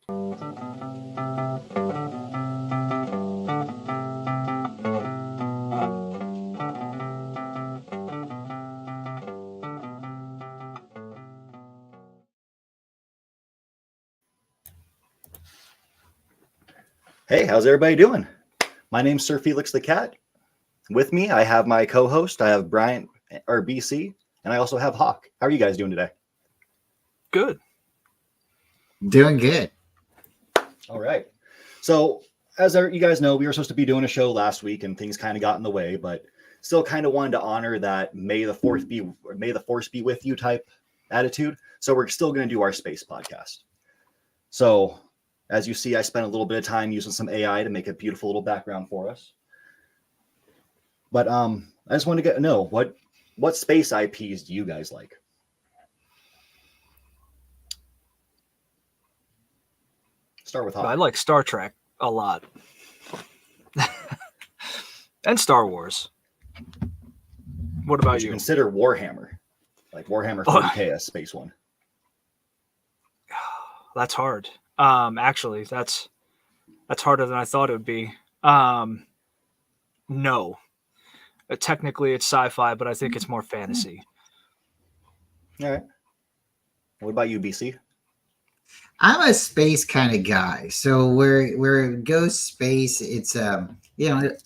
Hey, how's everybody doing? My name's SirFelixTheCat. With me, I have my co-host. I have Brian, or BC, and I also have Hawk. How are you guys doing today? Good. Doing good. All right. So, as you guys know, we were supposed to be doing a show last week, and things kind of got in the way, but still kind of wanted to honor that May the Force be with you type attitude. So we're still going to do our space podcast. So, as you see, I spent a little bit of time using some AI to make a beautiful little background for us. But I just want to know what space IPs do you guys like? Start with Hawk. I like Star Trek a lot. And Star Wars. What about Would you you? consider Warhammer? Like Warhammer 40K a space one? That's hard. Actually, that's harder than I thought it would be. No. Technically, it's sci-fi, but I think it's more fantasy. All right. What about you, BC? I'm a space kind of guy. So where it goes space, it's I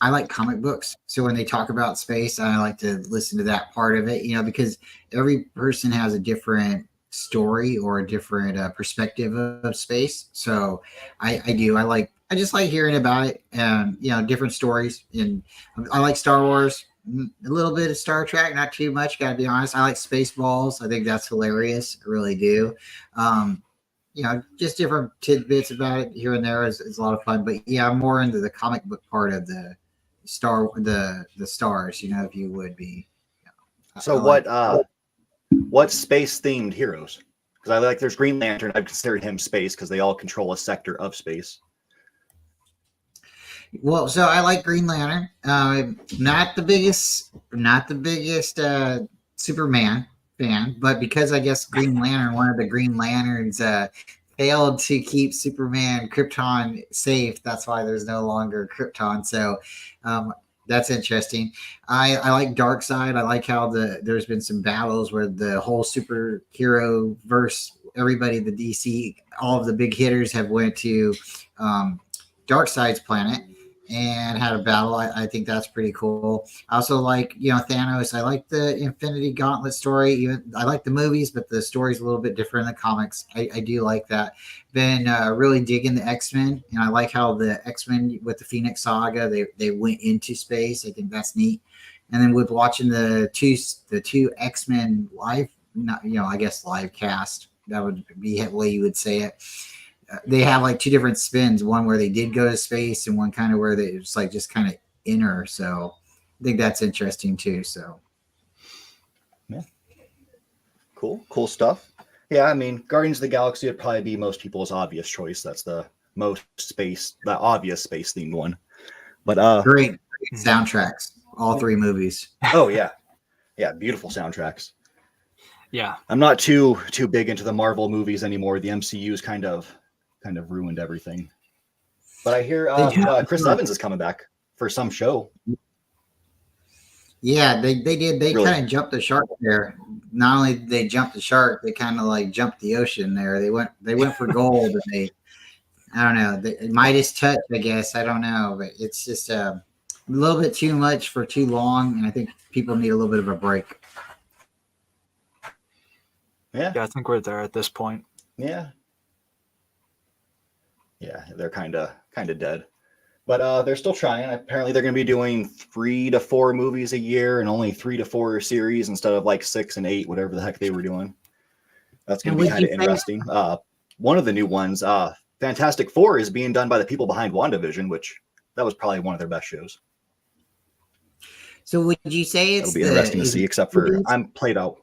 like comic books. So when they talk about space, I like to listen to that part of it, because every person has a different story or a different perspective of space. So I just like hearing about it and different stories. And I like Star Wars, a little bit of Star Trek, not too much, gotta be honest. I like Spaceballs. I think that's hilarious. I really do. Just different tidbits about it here and there is a lot of fun. But yeah, I'm more into the comic book part of the stars, if you would be. So what space themed heroes? Because I like there's Green Lantern. I've considered him space because they all control a sector of space. Well, so I like Green Lantern. Not the biggest Superman fan, but because I guess Green Lantern, one of the Green Lanterns, failed to keep Superman Krypton safe. That's why there's no longer Krypton. So that's interesting. I like Darkseid. I like how there's been some battles where the whole superhero verse, everybody, the DC, all of the big hitters have went to Darkseid's planet and had a battle. I think that's pretty cool. I also like, Thanos. I like the Infinity Gauntlet story. I like the movies, but the story's a little bit different in the comics. I do like that. Been really digging the X-Men, and I like how the X-Men with the Phoenix Saga, they went into space. I think that's neat. And then with watching the two X-Men live, I guess live cast, that would be the way you would say it. They have like two different spins, one where they did go to space and one kind of where they was like just kind of inner. So I think that's interesting too. So yeah, cool stuff. Yeah, I mean, Guardians of the Galaxy would probably be most people's obvious choice. That's the obvious space themed one. But great soundtracks, all three movies. Oh yeah, beautiful soundtracks. Yeah, I'm not too big into the Marvel movies anymore. The MCU's kind of ruined everything. But I hear Chris Evans is coming back for some show. Yeah, they did. They really? Kind of jumped the shark there. Not only did they jump the shark, they kind of like jumped the ocean there. They went for gold, and I don't know, the Midas touch, I guess. I don't know, but it's just a little bit too much for too long, and I think people need a little bit of a break. Yeah, I think we're there at this point. Yeah, they're kind of dead, but they're still trying. Apparently, they're going to be doing 3 to 4 movies a year and only 3 to 4 series instead of like 6 and 8, whatever the heck they were doing. That's going to be kind of interesting. One of the new ones, Fantastic Four, is being done by the people behind WandaVision, which that was probably one of their best shows. So would you say it's it'll be interesting to see? Except for I'm played out.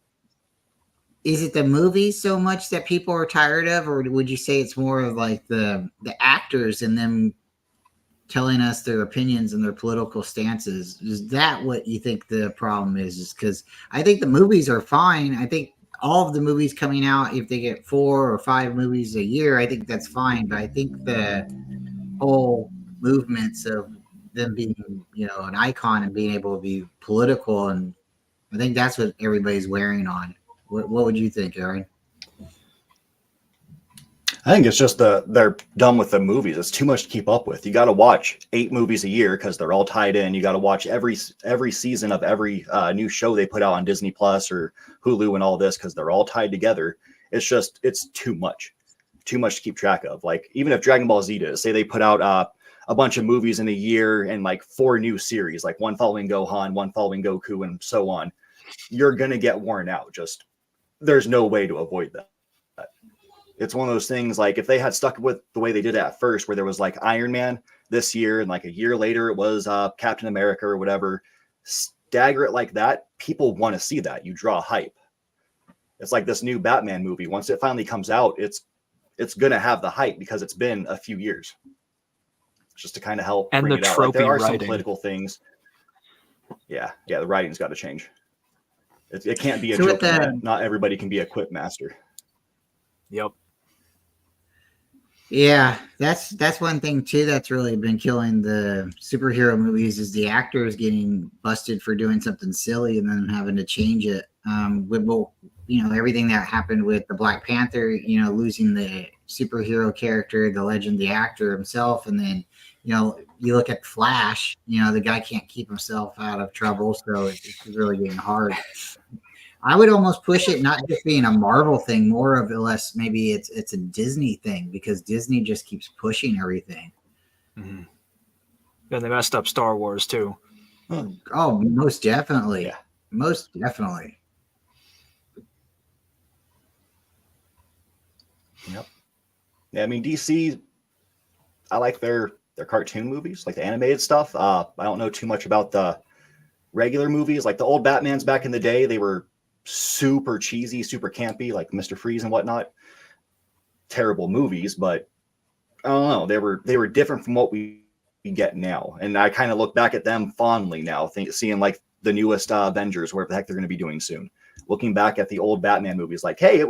Is it the movies so much that people are tired of, or would you say it's more of like the actors and them telling us their opinions and their political stances? Is that what you think the problem is? Is because I think the movies are fine. I think all of the movies coming out, if they get 4 or 5 movies a year, I think that's fine. But I think the whole movements of them being, an icon and being able to be political, and I think that's what everybody's wearing on. What would you think, Aaron? I think it's just they're done with the movies. It's too much to keep up with. You got to watch 8 movies a year because they're all tied in. You got to watch every season of every new show they put out on Disney Plus or Hulu and all this because they're all tied together. It's too much to keep track of. Like even if Dragon Ball Z does, say they put out a bunch of movies in a year and like 4 new series, like one following Gohan, one following Goku, and so on, you're gonna get worn out. Just there's no way to avoid that. It's one of those things like if they had stuck with the way they did it at first, where there was like Iron Man this year and like a year later it was Captain America or whatever, stagger it like that, people want to see that. You draw hype. It's like this new Batman movie. Once it finally comes out, it's going to have the hype because it's been a few years. Just to kind of help and bring the it out. Like, there are writing. some political things. Yeah, the writing's got to change. It can't be a joke. Not everybody can be a quip master. Yep. Yeah, that's one thing too that's really been killing the superhero movies is the actors getting busted for doing something silly and then having to change it. With everything that happened with the Black Panther, losing the superhero character, the legend, the actor himself, and then you look at Flash, the guy can't keep himself out of trouble, so it's really getting hard. I would almost push it not just being a Marvel thing, more of less maybe it's a Disney thing because Disney just keeps pushing everything. Mm-hmm. And they messed up Star Wars too. Oh, most definitely. Yeah. Most definitely. Yep. Yeah, I mean DC, I like their cartoon movies, like the animated stuff. I don't know too much about the regular movies, like the old Batmans back in the day. They were super cheesy, super campy, like Mr. Freeze and whatnot. Terrible movies, but I don't know. They were different from what we get now, and I kind of look back at them fondly now, seeing like the newest Avengers, whatever the heck they're going to be doing soon. Looking back at the old Batman movies, like, hey,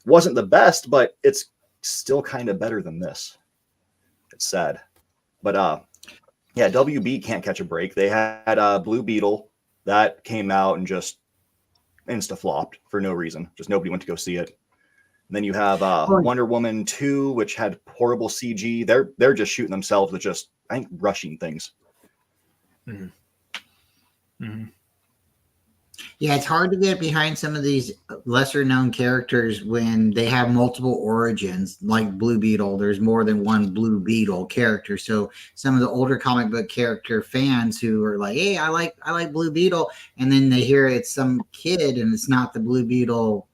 wasn't the best, but it's still kind of better than this. It's sad, but yeah, WB can't catch a break. They had Blue Beetle that came out and just insta flopped for no reason. Just nobody went to go see it. And then you have Wonder Woman 2, which had horrible CG. They're just shooting themselves with just, I think, rushing things. Mm-hmm. Mm-hmm. Yeah, it's hard to get behind some of these lesser known characters when they have multiple origins, like Blue Beetle. There's more than one Blue Beetle character. So some of the older comic book character fans who are like, hey, I like Blue Beetle, and then they hear it's some kid and it's not the Blue Beetle,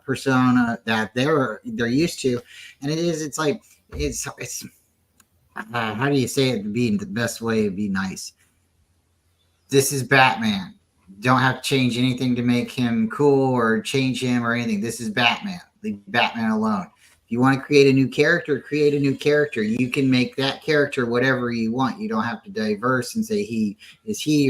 persona that they're used to. And it's like it's how do you say it being the best way to be nice? This is Batman. Don't have to change anything to make him cool or change him or anything. This is Batman. Leave Batman alone. If you want to create a new character, create a new character. You can make that character whatever you want. You don't have to diverse and say he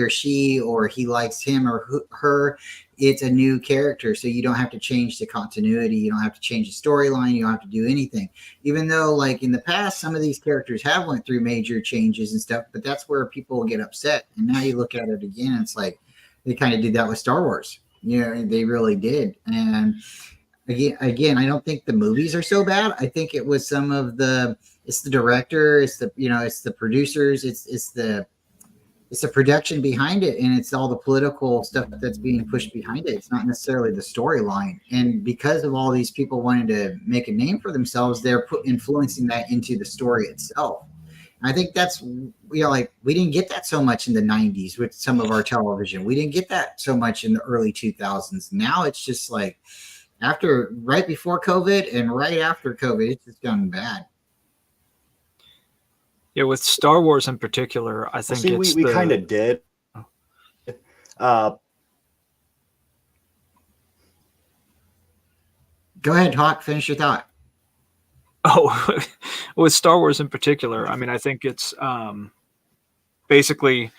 or she or he likes him or her. It's a new character, so you don't have to change the continuity. You don't have to change the storyline. You don't have to do anything. Even though, like in the past, some of these characters have went through major changes and stuff, but that's where people get upset. And now you look at it again, it's like, they kind of did that with Star Wars. They really did. And again, I don't think the movies are so bad. I think it was it's the director, it's the producers, it's the production behind it, and it's all the political stuff that's being pushed behind it. It's not necessarily the storyline. And because of all these people wanting to make a name for themselves, they're influencing that into the story itself. I think that's, like we didn't get that so much in the 90s with some of our television. We didn't get that so much in the early 2000s. Now it's just like right before COVID and right after COVID, it's just gone bad. Yeah, with Star Wars in particular, I think we kind of did. Go ahead, Hawk. Finish your thought. Oh, with Star Wars in particular, I mean, I think it's basically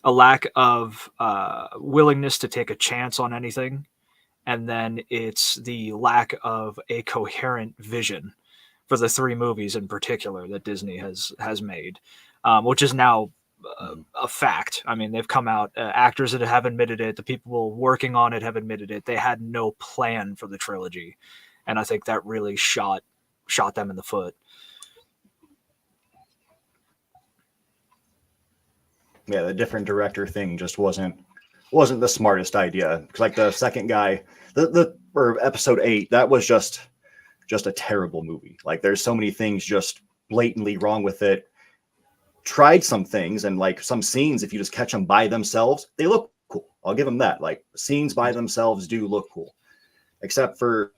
a lack of willingness to take a chance on anything. and then it's the lack of a coherent vision for the three movies in particular that Disney has made, which is now a fact. I mean, they've come out, actors that have admitted it, the people working on it have admitted it. They had no plan for the trilogy, and I think that really shot them in the foot. Yeah, the different director thing just wasn't the smartest idea. Because like the second guy, or episode 8, that was just a terrible movie. Like there's so many things just blatantly wrong with it. Tried some things, and like some scenes, if you just catch them by themselves, they look cool. I'll give them that. Like scenes by themselves do look cool, except for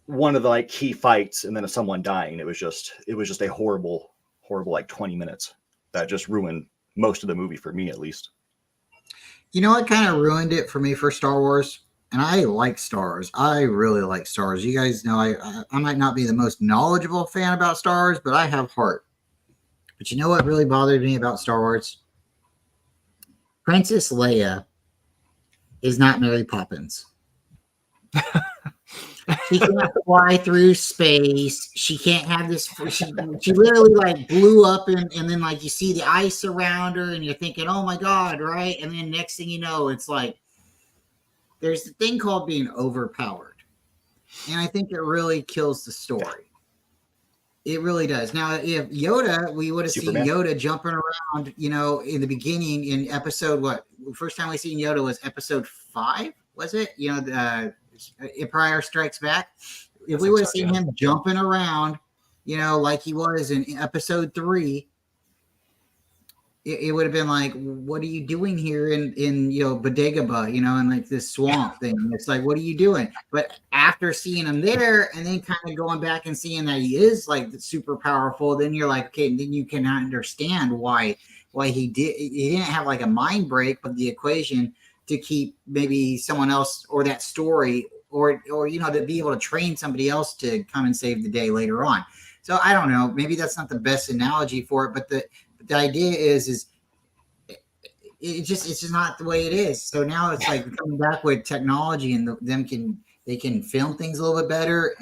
one of the like key fights, and then someone dying. It was just a horrible like 20 minutes that just ruined most of the movie for me, at least. You know what kind of ruined it for me for Star Wars? And I like Star Wars. I really like Star Wars. You guys know I might not be the most knowledgeable fan about Star Wars, but I have heart. But you know what really bothered me about Star Wars? Princess Leia is not Mary Poppins. She can't fly through space. She can't have this. She literally like blew up, and then like you see the ice around her, and you're thinking, oh my God, right? And then next thing you know, it's like there's a thing called being overpowered. And I think it really kills the story. It really does. Now, if Yoda, we would have seen Yoda jumping around, you know, in the beginning in episode, what? First time we seen Yoda was episode 5, was it? You know, the Empire Strikes Back. If we would have seen him jumping around, you know, like he was in episode 3, it would have been like, what are you doing here in you know, Bodega, you know, and like this swamp thing. It's like, what are you doing? But after seeing him there and then kind of going back and seeing that he is like super powerful, then you're like, okay, then you can understand why he didn't have like a mind break, but the equation to keep maybe someone else or that story or you know, to be able to train somebody else to come and save the day later on. So I don't know, maybe that's not the best analogy for it, but the idea is it's just not the way it is. So now it's like coming back with technology, and they can film things a little bit better.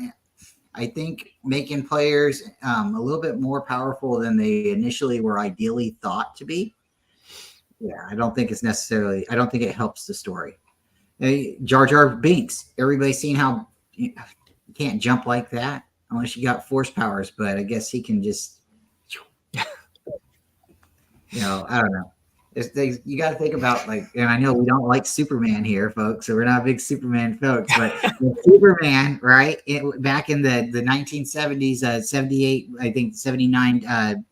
I think making players a little bit more powerful than they initially were ideally thought to be. Yeah, I don't think it helps the story. Jar Jar Binks, everybody's seen how you can't jump like that unless you got force powers, but I guess he can just, you know, I don't know. You got to think about, like, and I know we don't like Superman here, folks, so we're not big Superman folks, but Superman, right? Back in the 1970s, 78, I think 79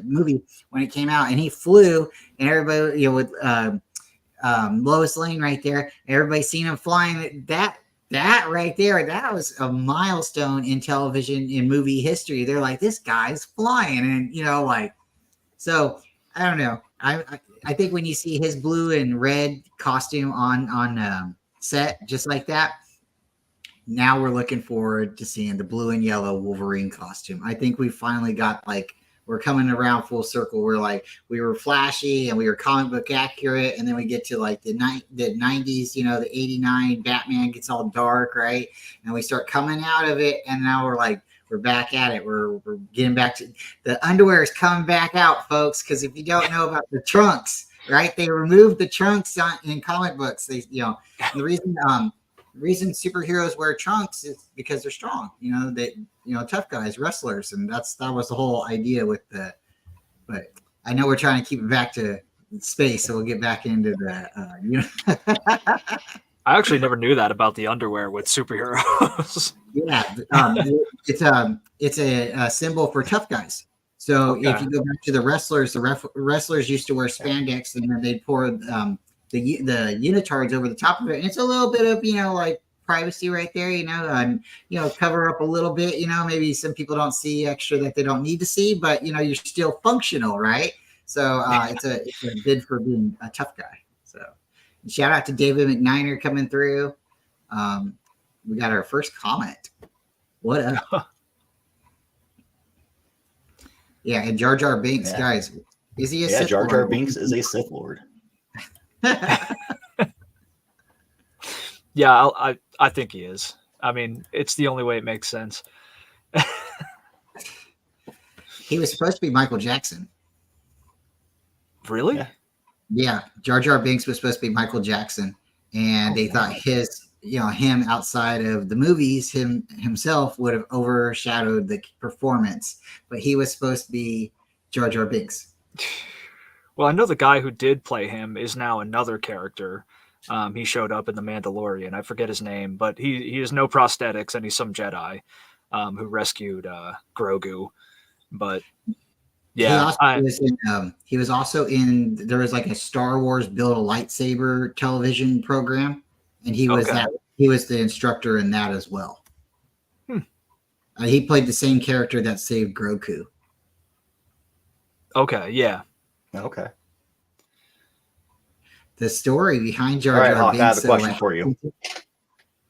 movie when it came out, and he flew, and everybody, you know, with Lois Lane right there, everybody seen him flying. That right there, that was a milestone in television, in movie history. They're like, this guy's flying, and you know, like, so I don't know. I think when you see his blue and red costume on set, just like that, now we're looking forward to seeing the blue and yellow Wolverine costume. I think we finally got, like, we're coming around full circle. We're like, we were flashy and we were comic book accurate, and then we get to like the 90s, you know, the 89 Batman gets all dark, right? And we start coming out of it, and now we're like, we're back at it. We're getting back to the underwear is coming back out, folks. Because if you don't know about the trunks, right? They removed the trunks in comic books. They, you know, the reason superheroes wear trunks is because they're strong. You know, tough guys, wrestlers, and that was the whole idea with the. But I know we're trying to keep it back to space, so we'll get back into the. You know. I actually never knew that about the underwear with superheroes. Yeah, it's a symbol for tough guys. So if you go back to the wrestlers used to wear spandex, and then they'd pour the unitards over the top of it, and it's a little bit of, you know, like privacy right there, you know, cover up a little bit, you know, maybe some people don't see extra that they don't need to see, but you know, you're still functional, right? So it's a bid for being a tough guy. So shout out to David McNiner coming through. We got our first comment. What up? Yeah, and Jar Jar Binks, guys. Is he a Sith Jar Jar Lord? Binks is a Sith Lord. Yeah, I think he is. I mean, it's the only way it makes sense. He was supposed to be Michael Jackson. Really? Yeah. Yeah, Jar Jar Binks was supposed to be Michael Jackson, and they thought him outside of the movies, himself would have overshadowed the performance, but he was supposed to be Jar Jar Binks. Well, I know the guy who did play him is now another character. He showed up in The Mandalorian. I forget his name, but he has no prosthetics, and he's some Jedi who rescued Grogu. But yeah, He was also in. There was like a Star Wars Build a Lightsaber television program, and he was Okay. He was the instructor in that as well. He played the same character that saved Grogu. Okay, yeah. Okay. The story behind Jar All right, Jar Hawk, Binks. I have a question for you.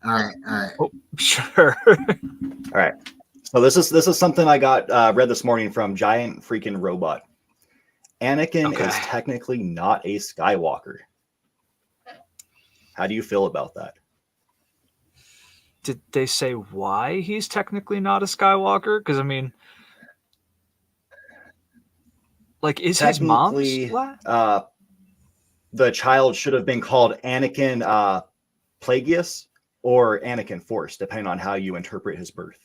All right. Oh, sure. All right. So this is something I got read this morning from Giant Freaking Robot. Anakin is technically not a Skywalker. How do you feel about that? Did they say why he's technically not a Skywalker? Because I mean, like, is his mom's the child should have been called Anakin Plagueis or Anakin Force, depending on how you interpret his birth.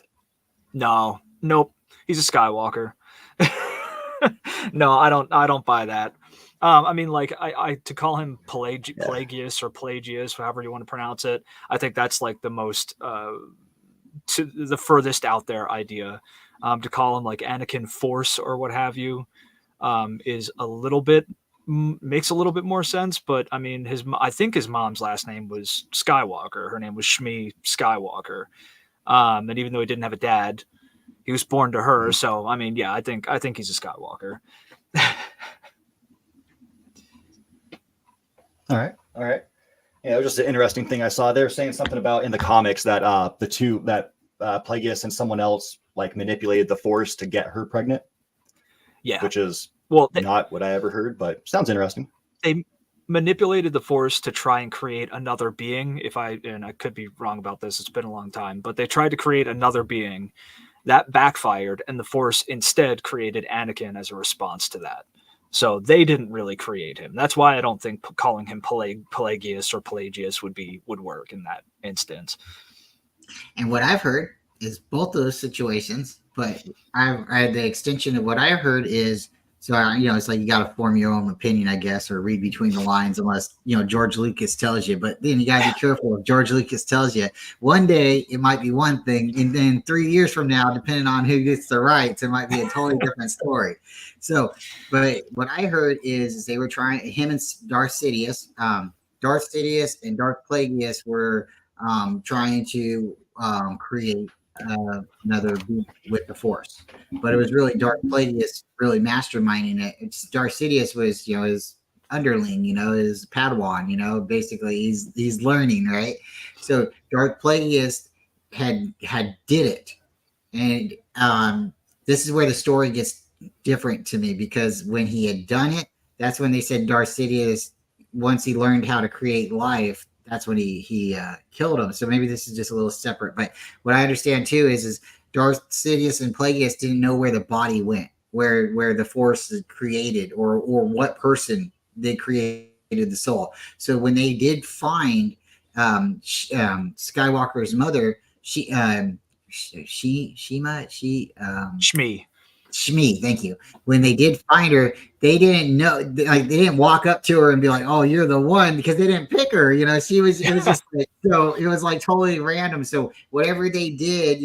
Nope. He's a Skywalker. No, I don't buy that. I mean, like, I to call him Pelagius or Pelagius, however you want to pronounce it, I think that's like the most to the furthest out there idea. To call him like Anakin Force or what have you is a little bit makes a little bit more sense. But I mean, I think his mom's last name was Skywalker. Her name was Shmi Skywalker. And even though he didn't have a dad, he was born to her. So I mean, yeah, I think he's a Skywalker. All right. Yeah, it was just an interesting thing I saw there, saying something about in the comics that the two that Plagueis and someone else like manipulated the Force to get her pregnant. Yeah, which is not what I ever heard, but sounds interesting. They manipulated the Force to try and create another being. And I could be wrong about this, it's been a long time, but they tried to create another being that backfired, and the Force instead created Anakin as a response to that. So they didn't really create him. That's why I don't think calling him Pelagius or Pelagius would work in that instance. And what I've heard is both those situations, but the extension of what I heard is, so it's like you got to form your own opinion, I guess, or read between the lines, unless George Lucas tells you. But then you got to be careful if George Lucas tells you. One day it might be one thing, and then 3 years from now, depending on who gets the rights, it might be a totally different story. So, but what I heard is they were trying, him and Darth Sidious and Darth Plagueis were trying to create another being with the Force, but it was really Darth Plagueis really masterminding it. Darth Sidious was his underling, his Padawan, basically he's learning, right? So Darth Plagueis had did it, and this is where the story gets different to me, because when he had done it, that's when they said Darth Sidious, once he learned how to create life, that's when he killed him. So maybe this is just a little separate. But what I understand too is Darth Sidious and Plagueis didn't know where the body went, where the Force is created, or what person they created the soul. So when they did find Skywalker's mother, Shmi, thank you. When they did find her, they didn't know, like they didn't walk up to her and be like, "Oh, you're the one," because they didn't pick her. It was just like, so it was like totally random. So whatever they did,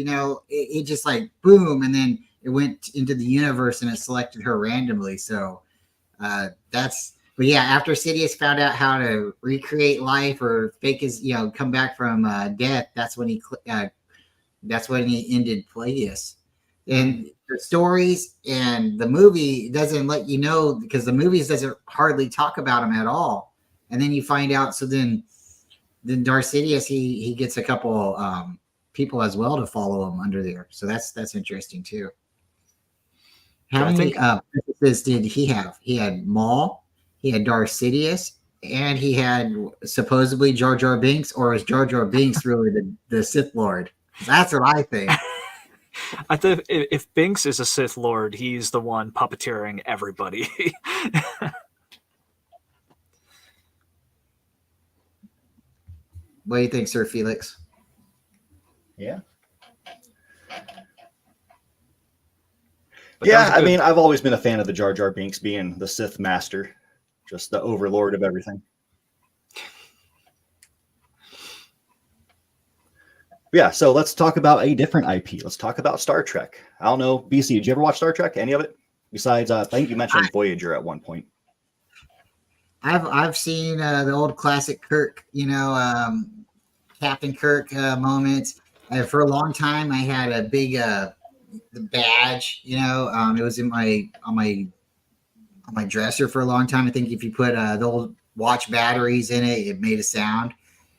it just like boom, and then it went into the universe and it selected her randomly. So but yeah, after Sidious found out how to recreate life or fake his, come back from death, that's when he ended Plagueis. And the stories and the movie doesn't let you know, because the movies doesn't hardly talk about him at all. And then you find out. So then Darth Sidious, he gets a couple people as well to follow him under there. So that's interesting too. How many princesses did he have? He had Maul, he had Darth Sidious, and he had supposedly Jar Jar Binks, or is Jar Jar Binks really the Sith Lord? That's what I think. I think if Binks is a Sith Lord, he's the one puppeteering everybody. What do you think, Sir Felix? Yeah. But Yeah, I mean, I've always been a fan of the Jar Jar Binks being the Sith Master, just the overlord of everything. Yeah, so let's talk about a different IP. Let's talk about Star Trek. I don't know, BC, did you ever watch Star Trek? Any of it? Besides, I think you mentioned Voyager at one point. I've seen the old classic Kirk, Captain Kirk moments. For a long time, I had a big the badge. It was in on my dresser for a long time. I think if you put the old watch batteries in it, it made a sound.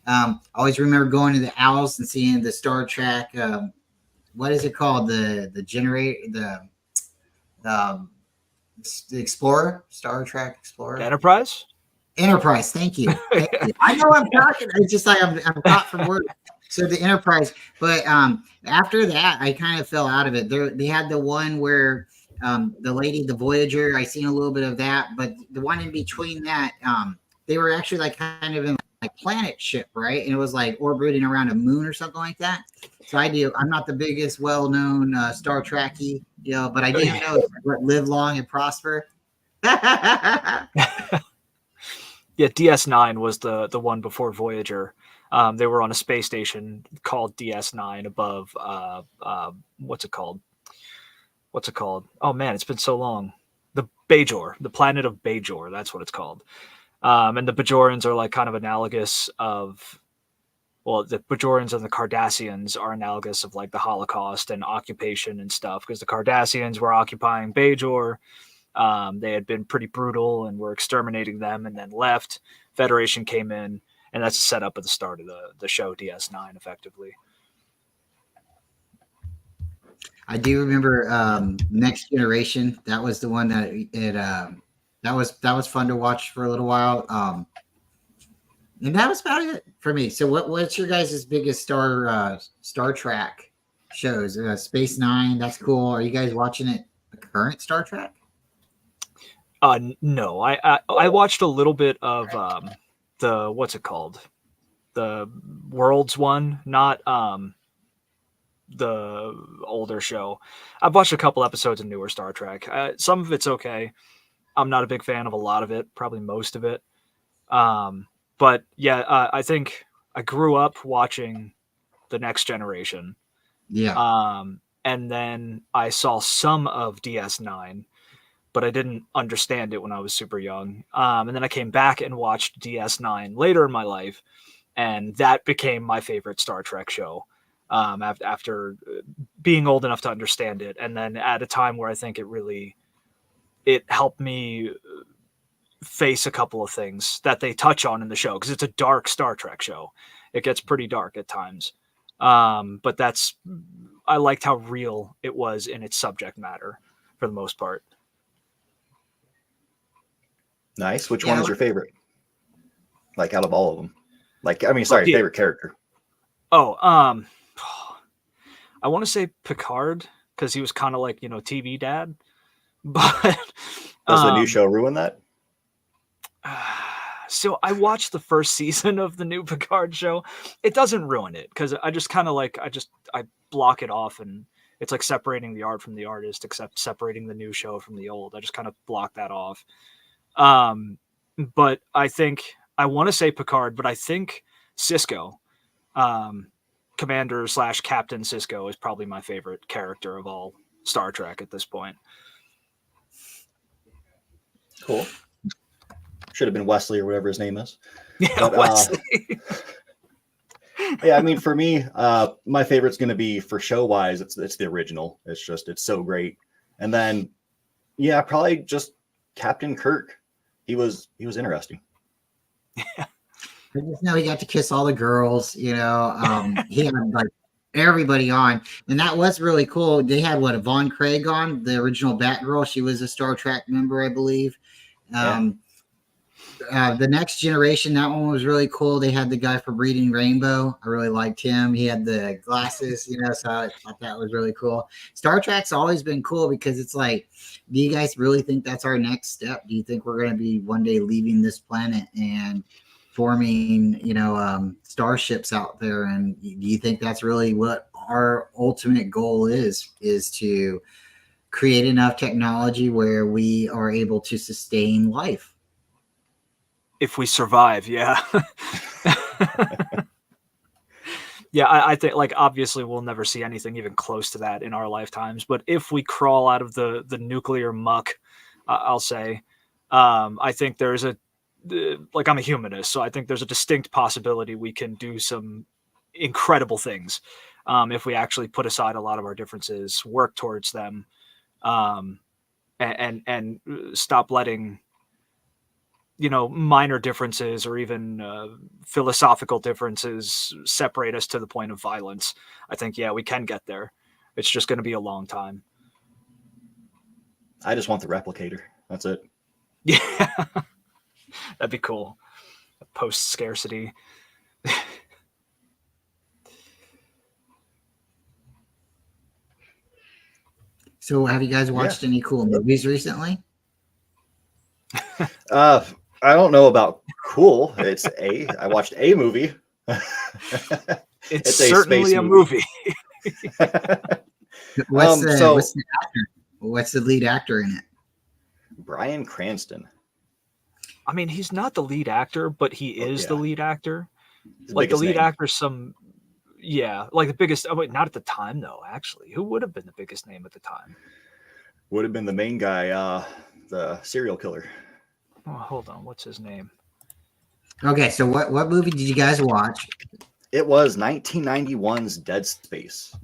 I always remember going to the Owls and seeing the Star Trek. What is it called? The generator, the Explorer, Star Trek Explorer, Enterprise. Thank you. Thank you. I know I'm talking. It's just like I'm caught from work. So the Enterprise, but after that, I kind of fell out of it. They had the one where the lady, the Voyager. I seen a little bit of that, but the one in between that, they were actually like kind of in like planet ship, right? And it was like orbiting around a moon or something like that. So I'm not the biggest well-known Star Trekkie, but I didn't know live long and prosper. Yeah, DS9 was the one before Voyager. They were on a space station called DS9 above what's it called? Oh man, it's been so long. The Bajor, the planet of Bajor, that's what it's called. And the Bajorans are like kind of analogous of, well, the Bajorans and the Cardassians are analogous of like the Holocaust and occupation and stuff, because the Cardassians were occupying Bajor. They had been pretty brutal and were exterminating them and then left. Federation came in, and that's a setup at the start of the show DS9, effectively. I do remember Next Generation. That was the one that that was fun to watch for a little while. And that was about it for me. So what's your guys' biggest Star Trek shows? Space Nine, that's cool. Are you guys watching it? The current Star Trek? No, I watched a little bit of the what's it called, the Worlds one, not the older show. I've watched a couple episodes of newer Star Trek. Some of it's okay. I'm not a big fan of a lot of it, probably most of it. But yeah, I think I grew up watching The Next Generation. Yeah. And then I saw some of DS9, but I didn't understand it when I was super young. And then I came back and watched DS9 later in my life, and that became my favorite Star Trek show after being old enough to understand it. And then at a time where I think it helped me face a couple of things that they touch on in the show, because it's a dark Star Trek show. It gets pretty dark at times. But I liked how real it was in its subject matter for the most part. Nice. Which one is your favorite? Like out of all of them? Favorite character. I want to say Picard, because he was kind of like, TV dad. But does the new show ruin that? So I watched the first season of the new Picard show. It doesn't ruin it, because I just kind of I block it off, and it's like separating the art from the artist, except separating the new show from the old. I just kind of block that off. But I think I want to say Picard, but I think Sisko, Commander / Captain Sisko, is probably my favorite character of all Star Trek at this point. Cool. Should have been Wesley or whatever his name is. Yeah, but, Wesley. Yeah, I mean, for me, my favorite's going to be, for show-wise, it's the original. It's so great. And then, yeah, probably just Captain Kirk. He was interesting. Yeah. I just know he got to kiss all the girls. He had like everybody on, and that was really cool. They had Yvonne Craig on, the original Batgirl. She was a Star Trek member, I believe. The Next Generation, that one was really cool. They had the guy for Reading Rainbow. I really liked him. He had the glasses, so I thought that was really cool. Star Trek's always been cool because it's like, do you guys really think that's our next step? Do you think we're going to be one day leaving this planet and forming, starships out there? And do you think that's really what our ultimate goal is to create enough technology where we are able to sustain life? If we survive, yeah. Yeah, I think, like, obviously we'll never see anything even close to that in our lifetimes, but if we crawl out of the nuclear muck, I'll say, I think there's like, I'm a humanist, so I think there's a distinct possibility we can do some incredible things if we actually put aside a lot of our differences, work towards them, and stop letting minor differences or even philosophical differences separate us to the point of violence. I think, yeah, we can get there. It's just going to be a long time. I just want the replicator. That's it. Yeah, that'd be cool. Post scarcity. So have you guys watched any cool movies recently? I don't know about cool. I watched a movie. It's certainly a movie. What's the actor? What's the lead actor in it? Bryan Cranston. I mean, he's not the lead actor, but he is the lead actor. Like the lead actor, like the biggest. Oh, wait, not at the time though. Actually, who would have been the biggest name at the time? Would have been the main guy, the serial killer. Oh, hold on. What's his name? Okay, so what movie did you guys watch? It was 1991's Dead Space.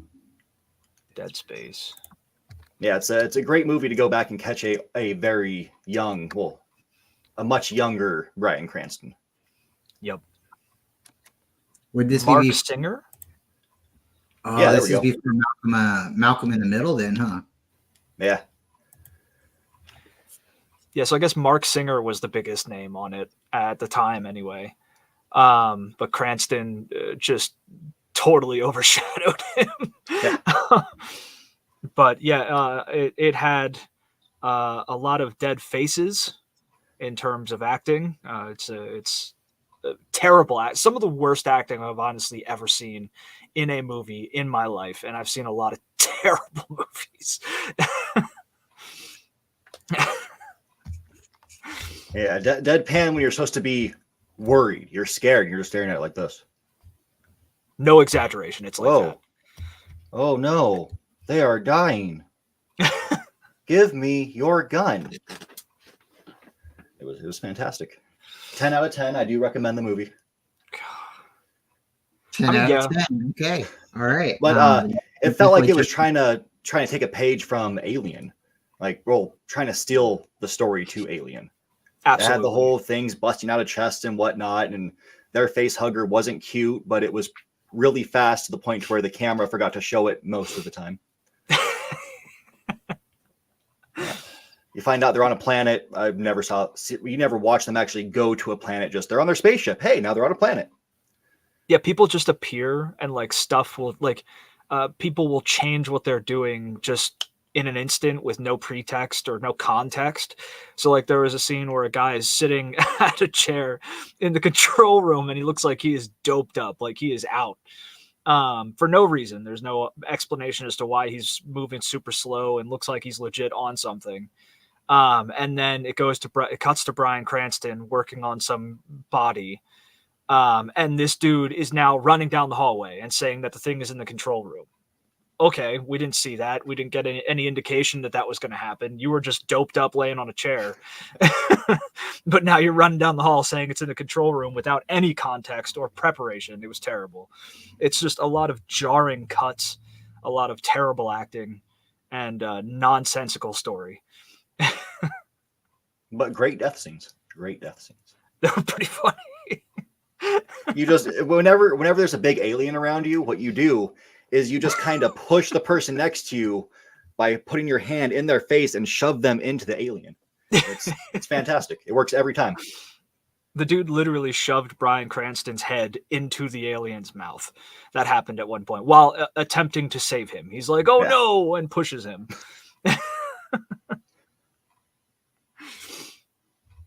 Dead Space. Yeah, it's a great movie to go back and catch a very young, a much younger Bryan Cranston. Yep. Would this Mark be Singer? Oh, yeah, this is before Malcolm in the Middle, then, huh? Yeah. Yeah, so I guess Mark Singer was the biggest name on it at the time, anyway. But Cranston just totally overshadowed him. Yeah. But yeah, it had a lot of dead faces in terms of acting. It's terrible. Some of the worst acting I've honestly ever seen in a movie in my life, and I've seen a lot of terrible movies. Yeah, deadpan when you're supposed to be worried, you're scared, you're just staring at it like this. No exaggeration. It's like that. Oh no, they are dying. Give me your gun. It was fantastic. 10 out of 10. I do recommend the movie. 10 out of 10. Okay. All right. But it felt like it was trying to take a page from Alien. Like, trying to steal the story to Alien. Absolutely. It had the whole things busting out of chests and whatnot, and their face hugger wasn't cute, but it was really fast to the point where the camera forgot to show it most of the time. You find out they're on a planet. You never watch them actually go to a planet. Just they're on their spaceship. Hey, now they're on a planet. Yeah, people just appear and like stuff will people will change what they're doing just in an instant with no pretext or no context. So like there was a scene where a guy is sitting at a chair in the control room and he looks like he is doped up, like he is out for no reason. There's no explanation as to why he's moving super slow and looks like he's legit on something. And then it cuts to Bryan Cranston working on some body. And this dude is now running down the hallway and saying that the thing is in the control room. Okay, we didn't see that. We didn't get any indication that was going to happen. You were just doped up laying on a chair. But now you're running down the hall saying it's in the control room without any context or preparation. It was terrible. It's just a lot of jarring cuts, a lot of terrible acting, and nonsensical story. But great death scenes. Great death scenes. They were pretty funny. You just whenever there's a big alien around you, what you do is you just kind of push the person next to you by putting your hand in their face and shove them into the alien. It's fantastic. It works every time. The dude literally shoved Bryan Cranston's head into the alien's mouth. That happened at one point while attempting to save him. He's like, "Oh no," and pushes him.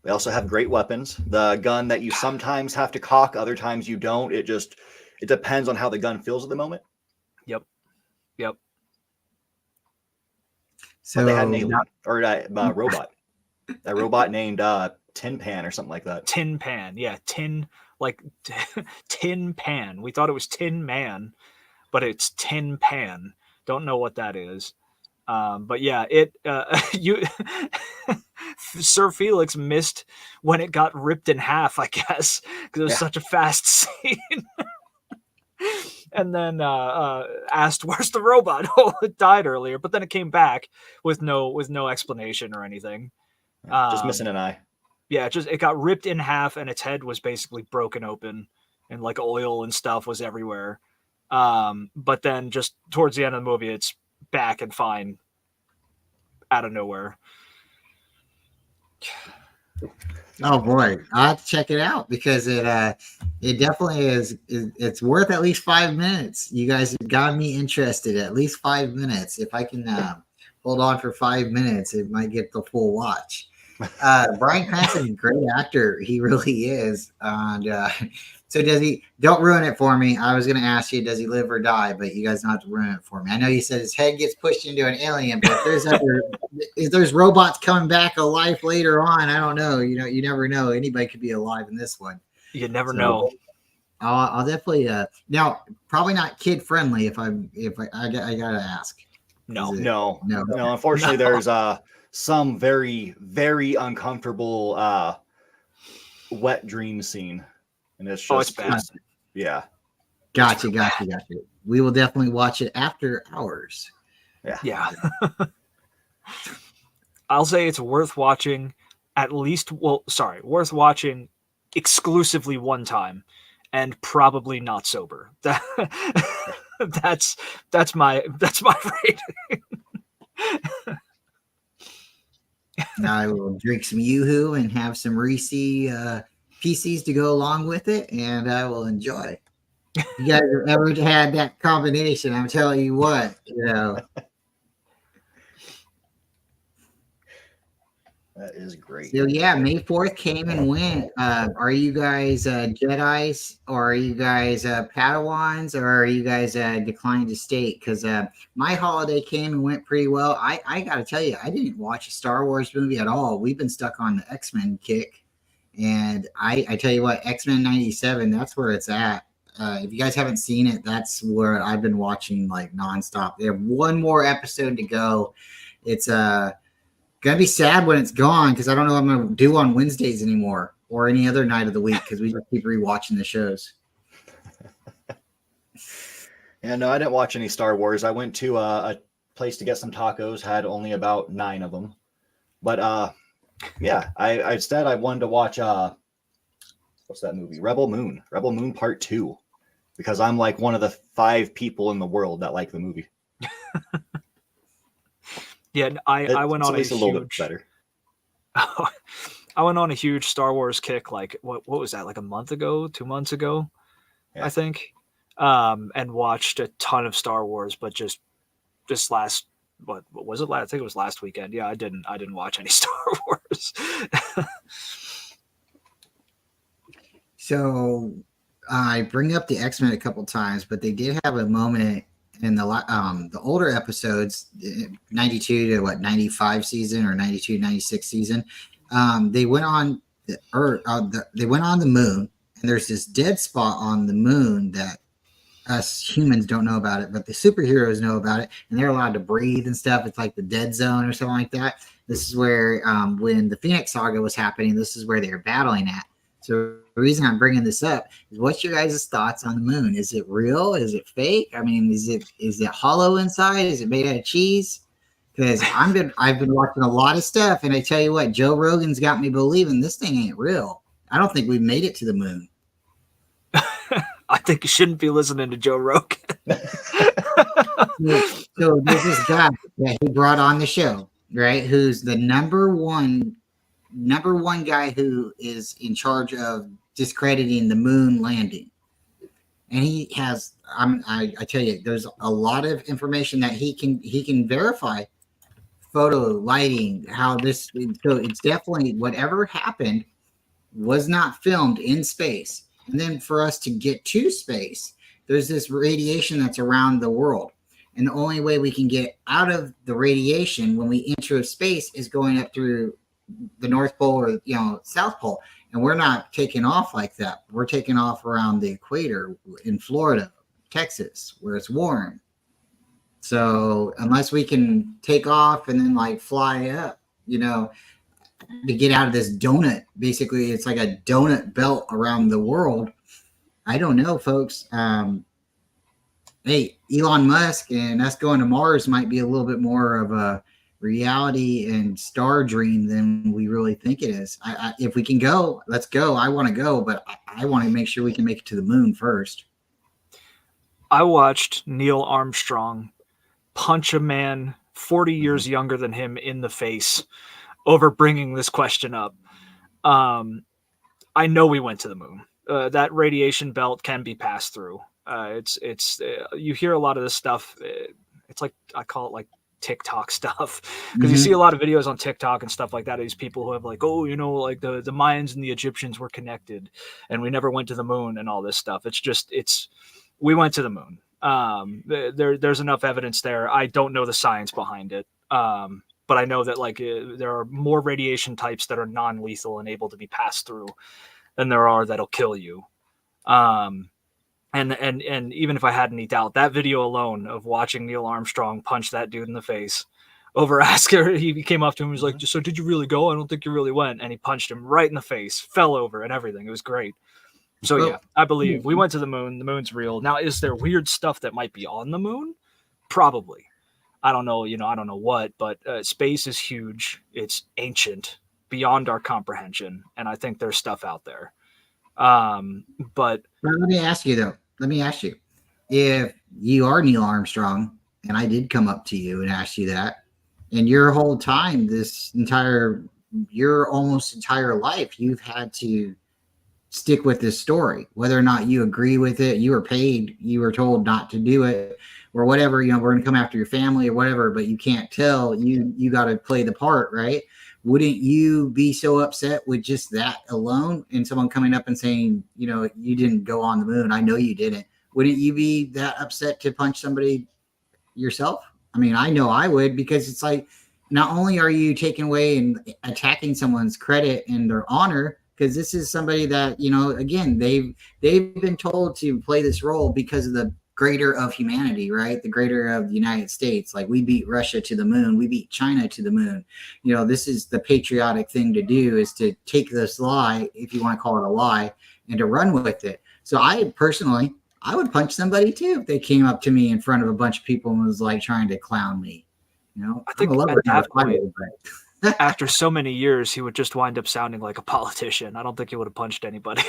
They also have great weapons. The gun that you sometimes have to cock, other times you don't. It depends on how the gun feels at the moment. Yep. So But they had an alien or a robot. That robot named Tin Pan or something like that. Tin Pan, yeah, Tin Pan. We thought it was Tin Man, but it's Tin Pan. Don't know what that is. But yeah, Sir Felix missed when it got ripped in half, I guess, because it was such a fast scene. And then asked, "Where's the robot?" Oh, it died earlier, but then it came back with no explanation or anything. Just missing an eye. Yeah, it got ripped in half, and its head was basically broken open, and like oil and stuff was everywhere. But then just towards the end of the movie, it's back and fine out of nowhere. Oh boy, I'll have to check it out because it definitely is. It's worth at least 5 minutes. You guys have got me interested. At least 5 minutes. If I can hold on for 5 minutes, it might get the full watch. Bryan Cranston, great actor, he really is. And so does he? Don't ruin it for me. I was going to ask you, does he live or die? But you guys don't have to ruin it for me. I know you said his head gets pushed into an alien, but if there's robots coming back alive later on, I don't know. You never know. Anybody could be alive in this one. You never know. I'll definitely. Now, probably not kid friendly. If I gotta ask. No. Unfortunately, there's some very, very uncomfortable wet dream scene. And it's just, it's bad. Yeah. Gotcha. We will definitely watch it after hours. Yeah. I'll say it's worth watching worth watching exclusively one time and probably not sober. That's my rating. I will drink some Yoo-Hoo and have some Reese PCs to go along with it, and I will enjoy. You guys have ever had that combination? I'm telling you what, That is great. So yeah, May 4th came and went. Are you guys Jedis, or are you guys Padawans, or are you guys declined to state? Because my holiday came and went pretty well. I got to tell you, I didn't watch a Star Wars movie at all. We've been stuck on the X-Men kick. And I tell you what, X-Men 97, that's where it's at. If you guys haven't seen it, that's where I've been watching like nonstop. They have one more episode to go. It's gonna be sad when it's gone because I don't know what I'm gonna do on Wednesdays anymore or any other night of the week because we just keep rewatching the shows. Yeah, no, I didn't watch any Star Wars. I went to a place to get some tacos, had only about 9 of them. But yeah, I instead I wanted to watch what's that movie? Rebel Moon Part 2, because I'm like one of the 5 people in the world that like the movie. Yeah, I went on a little bit better. I went on a huge Star Wars kick. Like what was that? Like a month ago, 2 months ago, I think, and watched a ton of Star Wars. But just last. What was it? I think it was last weekend. Yeah, I didn't watch any Star Wars. So I bring up the X-Men a couple times, but they did have a moment in the older episodes, 92 to 95 season or 92 96 season. They went on they went on the moon, and there's this dead spot on the moon that us humans don't know about it, but the superheroes know about it, and they're allowed to breathe and stuff. It's like the dead zone or something like that. This is where, when the Phoenix Saga was happening, this is where they were battling at. So the reason I'm bringing this up is, what's your guys' thoughts on the moon? Is it real? Is it fake? I mean, is it hollow inside? Is it made out of cheese? Because I've been watching a lot of stuff, and I tell you what, Joe Rogan's got me believing this thing ain't real. I don't think we've made it to the moon. I think you shouldn't be listening to Joe Rogan. So there's this guy that he brought on the show, right? Who's the number one number one guy who is in charge of discrediting the moon landing. And he has, I tell you, there's a lot of information that he can verify, photo, lighting, how this. So it's definitely whatever happened was not filmed in space. And then for us to get to space, there's this radiation that's around the world. And the only way we can get out of the radiation when we enter space is going up through the North Pole or, South Pole. And we're not taking off like that. We're taking off around the equator in Florida, Texas, where it's warm. So unless we can take off and then like fly up, to get out of this donut, basically it's like a donut belt around the world. I don't know, folks. Hey, Elon Musk and us going to Mars might be a little bit more of a reality and star dream than we really think it is. If we can go, let's go. I want to go, but I want to make sure we can make it to the moon first. I watched Neil Armstrong punch a man 40 years younger than him in the face over bringing this question up. I know we went to the moon. That radiation belt can be passed through. You hear a lot of this stuff. It's like, I call it like TikTok stuff, because you see a lot of videos on TikTok and stuff like that. These people who have like, like the Mayans and the Egyptians were connected and we never went to the moon and all this stuff. We went to the moon. There's enough evidence there. I don't know the science behind it. But I know that like there are more radiation types that are non-lethal and able to be passed through than there are that'll kill you. And even if I had any doubt, that video alone of watching Neil Armstrong punch that dude in the face over Asker, he came up to him and was like, so did you really go? I don't think you really went. And he punched him right in the face, fell over and everything. It was great. So yeah, I believe we went to the moon. The moon's real. Now, is there weird stuff that might be on the moon? Probably. I don't know, I don't know what, but space is huge. It's ancient, beyond our comprehension. And I think there's stuff out there. But let me ask you, if you are Neil Armstrong, and I did come up to you and ask you that, and your whole time, your almost entire life, you've had to stick with this story, whether or not you agree with it, you were paid, you were told not to do it, or whatever, we're going to come after your family or whatever, but you can't tell, you got to play the part, right? Wouldn't you be so upset with just that alone and someone coming up and saying, you didn't go on the moon? I know you didn't. Wouldn't you be that upset to punch somebody yourself? I mean, I know I would, because it's like, not only are you taking away and attacking someone's credit and their honor, because this is somebody that, again, they've been told to play this role because of the greater of humanity, right? The greater of the United States. Like, we beat Russia to the moon, we beat China to the moon. This is the patriotic thing to do, is to take this lie, if you want to call it a lie, and to run with it. So I would punch somebody too if they came up to me in front of a bunch of people and was like trying to clown me. I think at that point, after so many years, he would just wind up sounding like a politician. I don't think he would have punched anybody.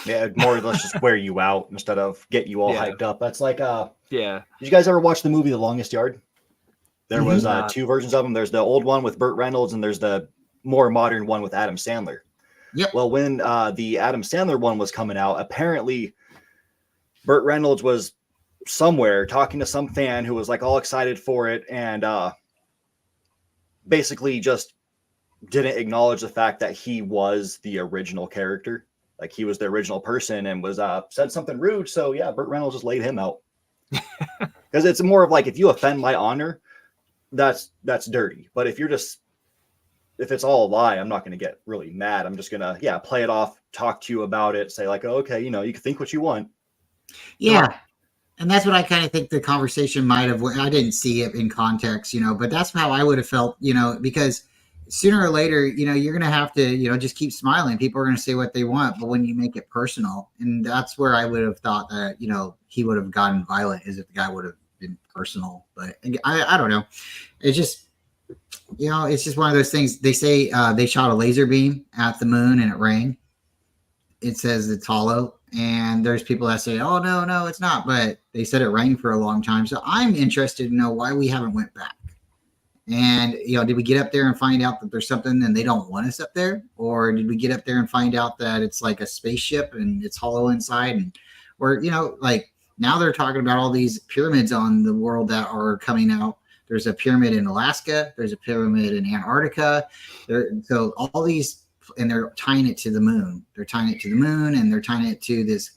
Yeah, more or less just wear you out instead of get you all hyped up. That's like, yeah. Did you guys ever watch the movie The Longest Yard? There was two versions of them. There's the old one with Burt Reynolds, and there's the more modern one with Adam Sandler. Yep. Well, when the Adam Sandler one was coming out, apparently Burt Reynolds was somewhere talking to some fan who was like all excited for it, and basically just didn't acknowledge the fact that he was the original character. Like, he was the original person, and was said something rude. So yeah, Burt Reynolds just laid him out. Because it's more of like, if you offend my honor, that's dirty. But if it's all a lie, I'm not going to get really mad. I'm just going to, play it off, talk to you about it, say like, oh, okay, you can think what you want. Yeah. And that's what I kind of think the conversation might have, I didn't see it in context, but that's how I would have felt, because sooner or later, you're going to have to, just keep smiling. People are going to say what they want, but when you make it personal, and that's where I would have thought that, he would have gotten violent, as if the guy would have been personal. But I don't know. It's just, it's just one of those things. They say they shot a laser beam at the moon and it rang. It says it's hollow. And there's people that say, oh, no, it's not. But they said it rang for a long time. So I'm interested to know why we haven't went back. And, did we get up there and find out that there's something and they don't want us up there? Or did we get up there and find out that it's like a spaceship and it's hollow inside? And, or, like now they're talking about all these pyramids on the world that are coming out. There's a pyramid in Alaska. There's a pyramid in Antarctica. So all these, and they're tying it to the moon. They're tying it to the moon, and they're tying it to this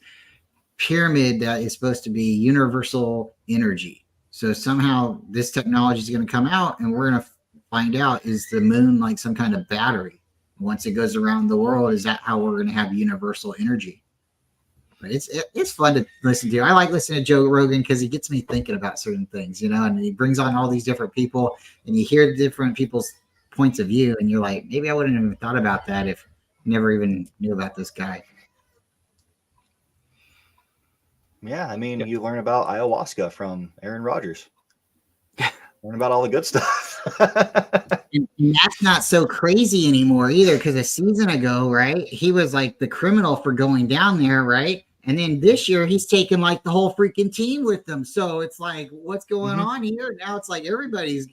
pyramid that is supposed to be universal energy. So somehow this technology is going to come out, and we're going to find out, is the moon like some kind of battery? Once it goes around the world, is that how we're going to have universal energy? But it's fun to listen to. I like listening to Joe Rogan because he gets me thinking about certain things, and he brings on all these different people, and you hear different people's points of view, and you're like, maybe I wouldn't have even thought about that if I never even knew about this guy. Yeah, I mean, you learn about ayahuasca from Aaron Rodgers. Learn about all the good stuff. And that's not so crazy anymore either, because a season ago, right, he was like the criminal for going down there, right? And then this year he's taken like the whole freaking team with them. So it's like, what's going on here? Now it's like everybody's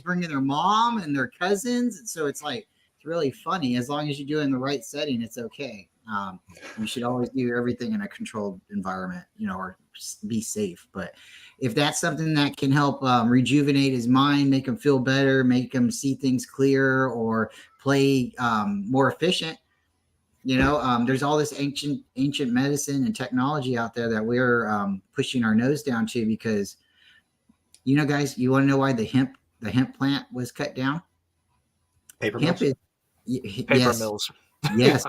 bringing their mom and their cousins. And so it's like, it's really funny. As long as you do it in the right setting, it's okay. You should always do everything in a controlled environment, or be safe. But if that's something that can help rejuvenate his mind, make him feel better, make him see things clearer, or play more efficient, there's all this ancient medicine and technology out there that we're pushing our nose down to, because, guys, you want to know why the hemp plant was cut down? Paper hemp mills. Paper mills. Yes.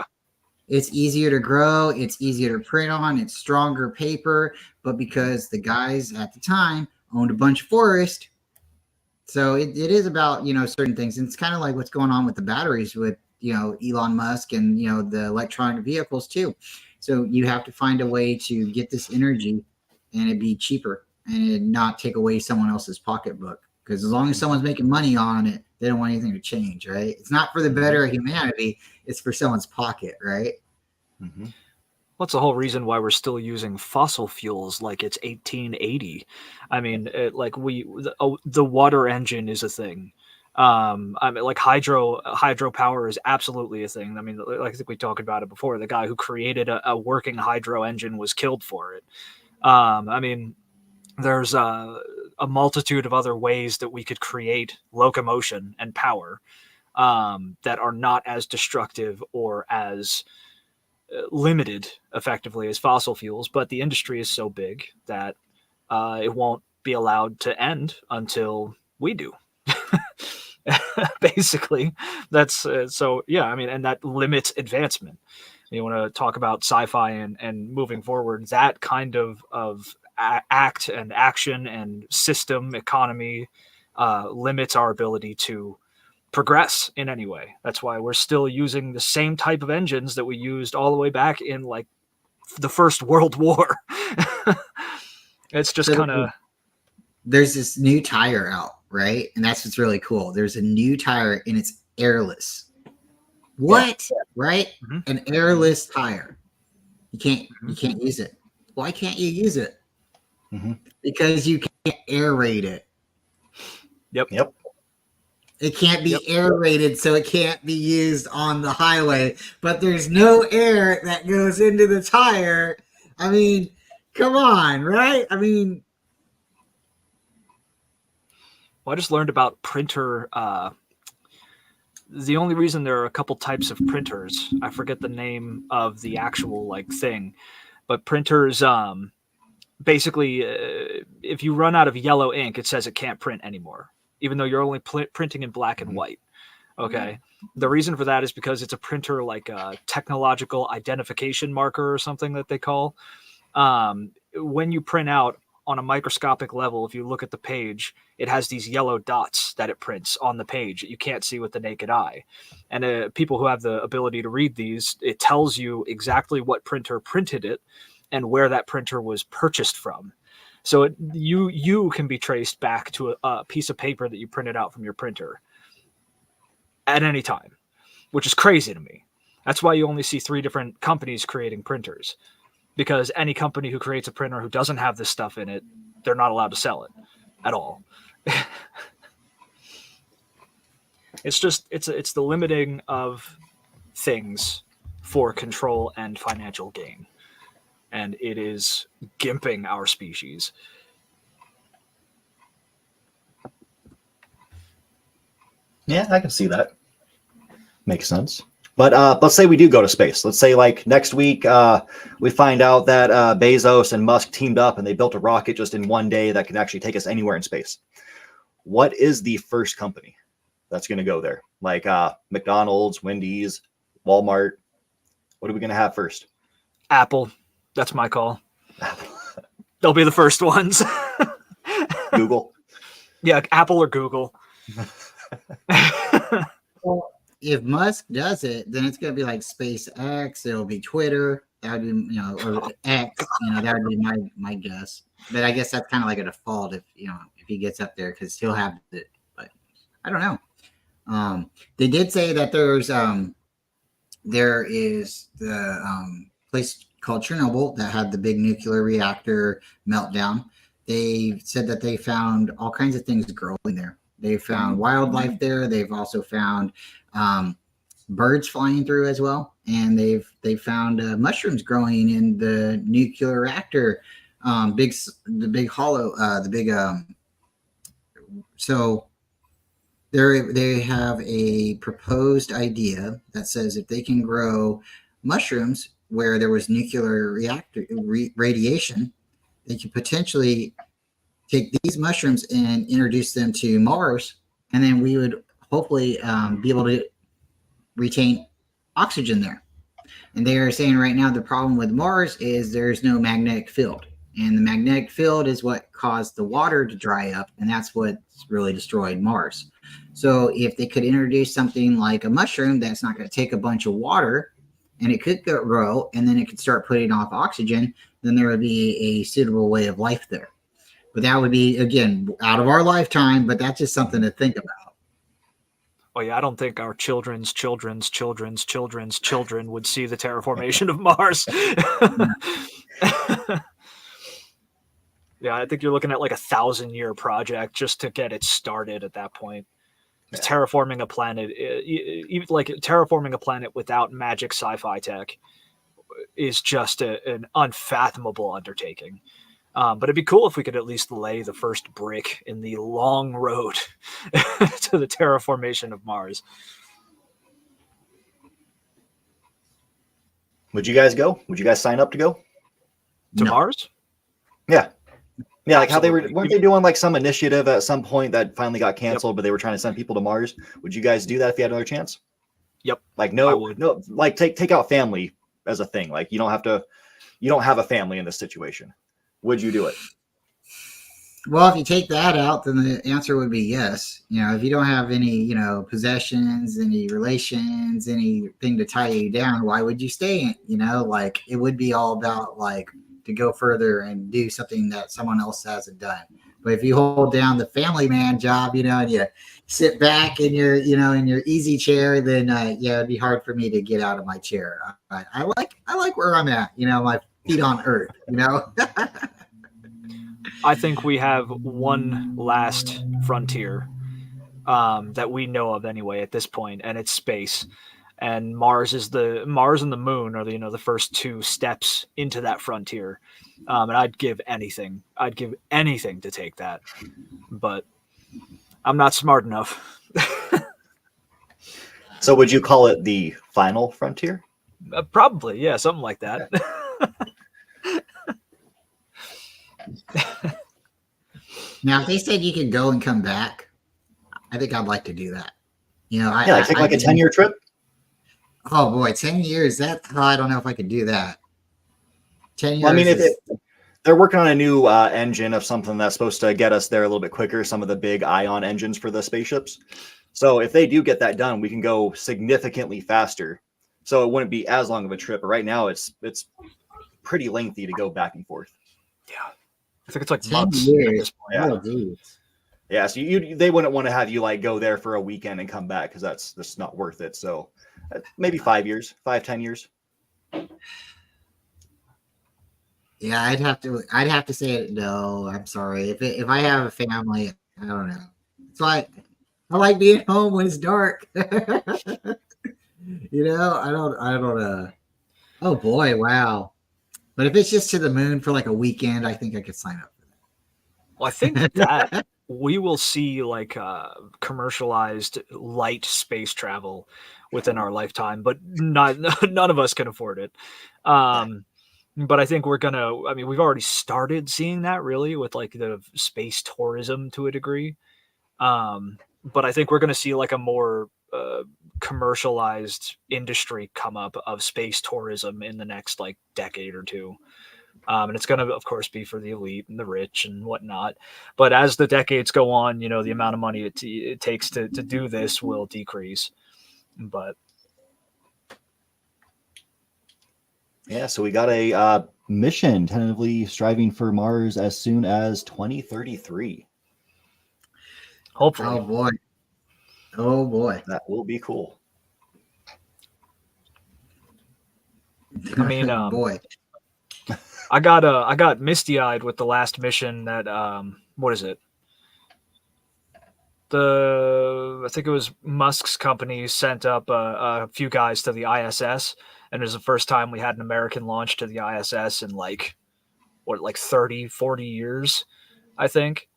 It's easier to grow. It's easier to print on. It's stronger paper. But because the guys at the time owned a bunch of forest, so it is about, certain things. And it's kind of like what's going on with the batteries with, Elon Musk and, the electronic vehicles too. So you have to find a way to get this energy and it be cheaper and it not take away someone else's pocketbook. Because as long as someone's making money on it, they don't want anything to change, right? It's not for the better of humanity. It's for someone's pocket, right? Mm-hmm. What's the whole reason why we're still using fossil fuels like it's 1880? I mean, the water engine is a thing. I mean, like hydropower is absolutely a thing. I mean, I think we talked about it before. The guy who created a working hydro engine was killed for it. I mean, there's a multitude of other ways that we could create locomotion and power that are not as destructive or as limited effectively as fossil fuels, but the industry is so big that it won't be allowed to end until we do. Basically, that's so. Yeah, I mean, and that limits advancement. You want to talk about sci-fi and moving forward, that kind of act and action and system economy limits our ability to progress in any way. That's why we're still using the same type of engines that we used all the way back in like the First World War. It's just kind of, there's this new tire out, right? And that's what's really cool. There's a new tire and it's airless. What? Yeah. Right? Mm-hmm. An airless tire. You can't use it. Why can't you use it? Mm-hmm. Because you can't aerate it. Yep. It can't be aerated, so it can't be used on the highway. But there's no air that goes into the tire. I mean, come on, right? I mean, well, I just learned about printer. The only reason there are a couple types of printers, I forget the name of the actual like thing, but printers, basically, if you run out of yellow ink, it says it can't print anymore, even though you're only printing in black and white. Okay. The reason for that is because it's a printer like a technological identification marker or something that they call. When you print out on a microscopic level, if you look at the page, it has these yellow dots that it prints on the page that you can't see with the naked eye. And people who have the ability to read these, it tells you exactly what printer printed it and where that printer was purchased from. So you can be traced back to a piece of paper that you printed out from your printer at any time, which is crazy to me. That's why you only see 3 different companies creating printers, because any company who creates a printer who doesn't have this stuff in it, they're not allowed to sell it at all. It's just it's the limiting of things for control and financial gain, and it is gimping our species. Yeah, I can see that. Makes sense. But let's say we do go to space. Let's say like next week we find out that Bezos and Musk teamed up and they built a rocket just in one day that can actually take us anywhere in space. What is the first company that's going to go there? Like McDonald's, Wendy's, Walmart. What are we going to have first? Apple. That's my call. They'll be the first ones. Google. Yeah, Apple or Google. Well, if Musk does it, then it's going to be like SpaceX. It'll be Twitter. That would be, or X. That would be my guess. But I guess that's kind of like a default if he gets up there because he'll have it. But I don't know. They did say that there is the place called Chernobyl that had the big nuclear reactor meltdown. They said that they found all kinds of things growing there. They found wildlife there. They've also found birds flying through as well, and they've found mushrooms growing in the nuclear reactor. So they have a proposed idea that says if they can grow mushrooms where there was nuclear reactor radiation, they could potentially take these mushrooms and introduce them to Mars, and then we would hopefully be able to retain oxygen there. And they are saying right now the problem with Mars is there's no magnetic field, and the magnetic field is what caused the water to dry up, and that's what's really destroyed Mars. So if they could introduce something like a mushroom that's not going to take a bunch of water, and it could grow, and then it could start putting off oxygen, then there would be a suitable way of life there. But that would be, again, out of our lifetime, but that's just something to think about. Oh yeah, I don't think our children's children would see the terraformation of Mars. Yeah, I think you're looking at like 1,000-year project just to get it started at that point. Yeah. Terraforming a planet, even like terraforming a planet without magic sci-fi tech is just an unfathomable undertaking. But it'd be cool if we could at least lay the first brick in the long road to the terraformation of Mars. Would you guys go? Would you guys sign up to go? To Mars? Yeah. Yeah, like Absolutely. How weren't they doing like some initiative at some point that finally got canceled, but they were trying to send people to Mars? Would you guys do that if you had another chance? Yep. Like like take out family as a thing. Like you don't have a family in this situation. Would you do it? Well, if you take that out, then the answer would be yes. If you don't have any, possessions, any relations, anything to tie you down, why would you stay in? Like it would be all about like to go further and do something that someone else hasn't done. But if you hold down the family man job, and you sit back in your, in your easy chair, then it'd be hard for me to get out of my chair. I like where I'm at, my feet on earth, I think we have one last frontier that we know of anyway at this point, and it's space. And Mars and the moon are the first two steps into that frontier. And I'd give anything to take that, but I'm not smart enough. So would you call it the final frontier? Probably, yeah, something like that. Now, if they said you could go and come back, I think I'd like to do that. Take like a 10-year trip. Oh boy, 10 years. I don't know if I could do that. 10 years. Well, I mean, they're working on a new engine of something that's supposed to get us there a little bit quicker. Some of the big ion engines for the spaceships. So if they do get that done, we can go significantly faster. So it wouldn't be as long of a trip. But right now, it's pretty lengthy to go back and forth. Yeah, I think it's like 10 months years. at this point. Yeah. Yeah, so they wouldn't want to have you like go there for a weekend and come back because that's not worth it. So maybe 5 years, 10 years. Yeah, I'd have to say it. No, I'm sorry. If I have a family, I don't know. So I like being home when it's dark. I don't. Oh boy, wow. But if it's just to the moon for like a weekend, I think I could sign up Well, I think for that that. we will see like commercialized light space travel within our lifetime, but not none of us can afford it. Um, but I think we're gonna. I mean, we've already started seeing that really with like the space tourism to a degree. But I think we're gonna see like a more commercialized industry come up of space tourism in the next like decade or two. And it's going to, of course, be for the elite and the rich and whatnot. But as the decades go on, you know, the amount of money it takes to do this will decrease. But Yeah, so we got a mission tentatively striving for Mars as soon as 2033. hopefully, Oh boy. Oh boy. That will be cool. I mean, Boy. I got misty eyed with the last mission that what is it? I think it was Musk's company sent up a few guys to the ISS, and it was the first time we had an American launch to the ISS in like what, like 30, 40 years, I think.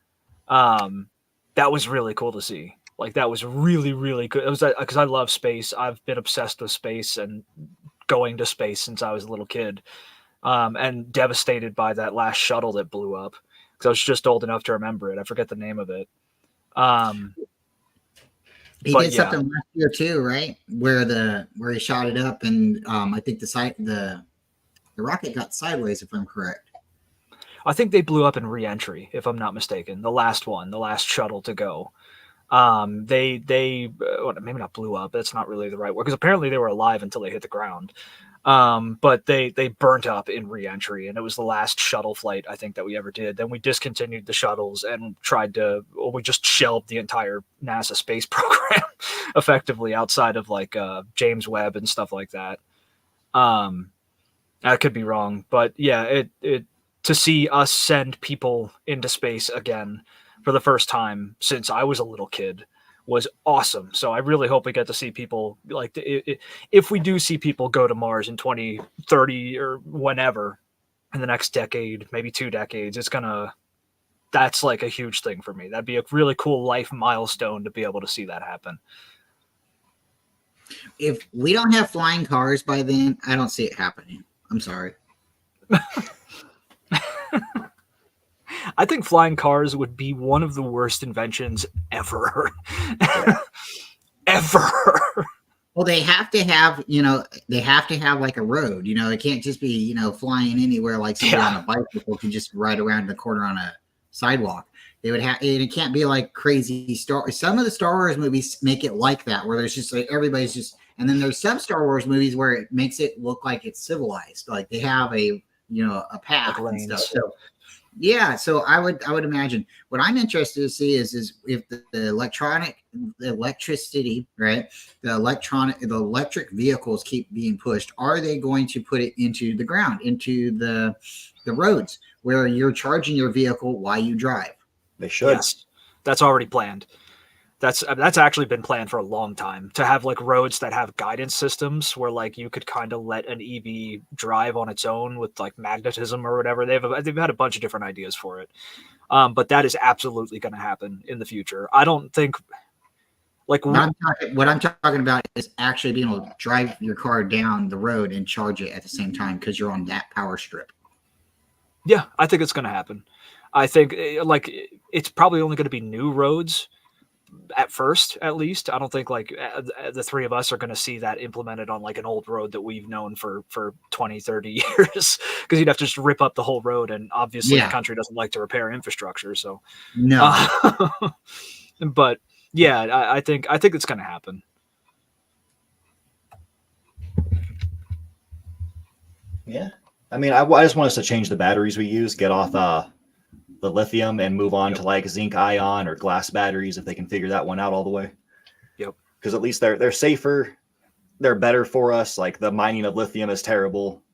Um, that was really cool to see. Like that was really, really good. It was because I love space. I've been obsessed with space and going to space since I was a little kid. And devastated by that last shuttle that blew up because I was just old enough to remember it. I forget the name of it. Um, He but did yeah, something last year too, right? Where he shot it up, and I think the rocket got sideways, if I'm correct. I think they blew up in re-entry, if I'm not mistaken. The last one, the last shuttle to go. They well, maybe not blew up. That's not really the right word because apparently they were alive until they hit the ground. But they burnt up in re-entry, and it was the last shuttle flight I think that we ever did. Then we discontinued the shuttles and we just shelved the entire NASA space program effectively outside of like James Webb and stuff like that. Um, I could be wrong, but yeah, it to see us send people into space again for the first time since I was a little kid was awesome. So I really hope we get to see people like if we do see people go to Mars in 2030 or whenever in the next decade, maybe 2 decades, that's like a huge thing for me. That'd be a really cool life milestone to be able to see that happen. If we don't have flying cars by then, I don't see it happening. I'm sorry. I think flying cars would be one of the worst inventions ever. Ever. Well, they have to have, like a road. It can't just be, flying anywhere like somebody on a bicycle can just ride around the corner on a sidewalk. They would have, and it can't be like crazy some of the Star Wars movies make it like that, where there's just like everybody's just, and then there's some Star Wars movies where it makes it look like it's civilized, like they have a path Like and stuff. lanes. So yeah, so I would imagine what I'm interested to see is if the electricity, right? The electric vehicles keep being pushed. Are they going to put it into the ground, into the roads where you're charging your vehicle while you drive? They should. Yes, that's already planned. That's actually been planned for a long time to have like roads that have guidance systems where like you could kind of let an EV drive on its own with like magnetism or whatever. They've had a bunch of different ideas for it, but that is absolutely going to happen in the future. I don't think like what I'm talking about is actually being able to drive your car down the road and charge it at the same time because you're on that power strip. Yeah, I think it's going to happen. I think like it's probably only going to be new roads at first, at least. I don't think like the three of us are going to see that implemented on like an old road that we've known for 20, 30 years because you'd have to just rip up the whole road. And obviously the country doesn't like to repair infrastructure. So no, but yeah, I think it's going to happen. Yeah. I mean, I just want us to change the batteries we use, get off the lithium and move on to like zinc ion or glass batteries if they can figure that one out all the way. Yep. Because at least they're safer, they're better for us. Like the mining of lithium is terrible.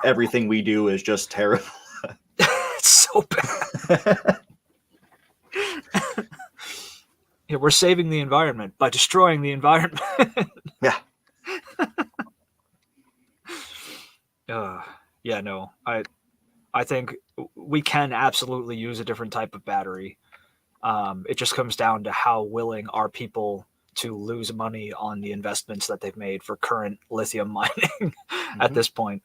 Everything we do is just terrible. It's so bad. Yeah, we're saving the environment by destroying the environment. Yeah. Yeah, no. I think we can absolutely use a different type of battery. It just comes down to how willing are people to lose money on the investments that they've made for current lithium mining at this point.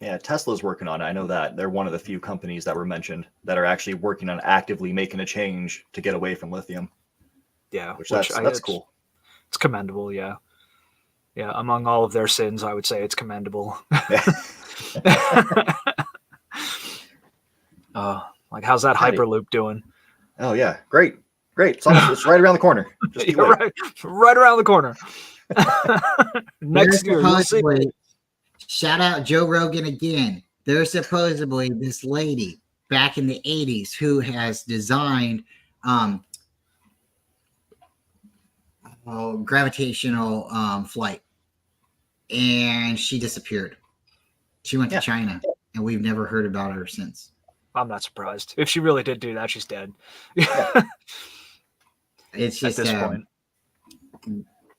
Yeah, Tesla's working on it. I know that. They're one of the few companies that were mentioned that are actually working on actively making a change to get away from lithium. Yeah, Which that's cool. It's commendable, yeah. Yeah, among all of their sins, I would say it's commendable. Like, how's that Hyperloop doing? Oh yeah, great. It's right around the corner. Just you wait. Right around the corner. Next year, you'll see. Shout out Joe Rogan again. There's supposedly this lady back in the 80s who has designed gravitational flight, and she disappeared. She went to China, and we've never heard about her since. I'm not surprised. If she really did do that, she's dead. It's just at this point.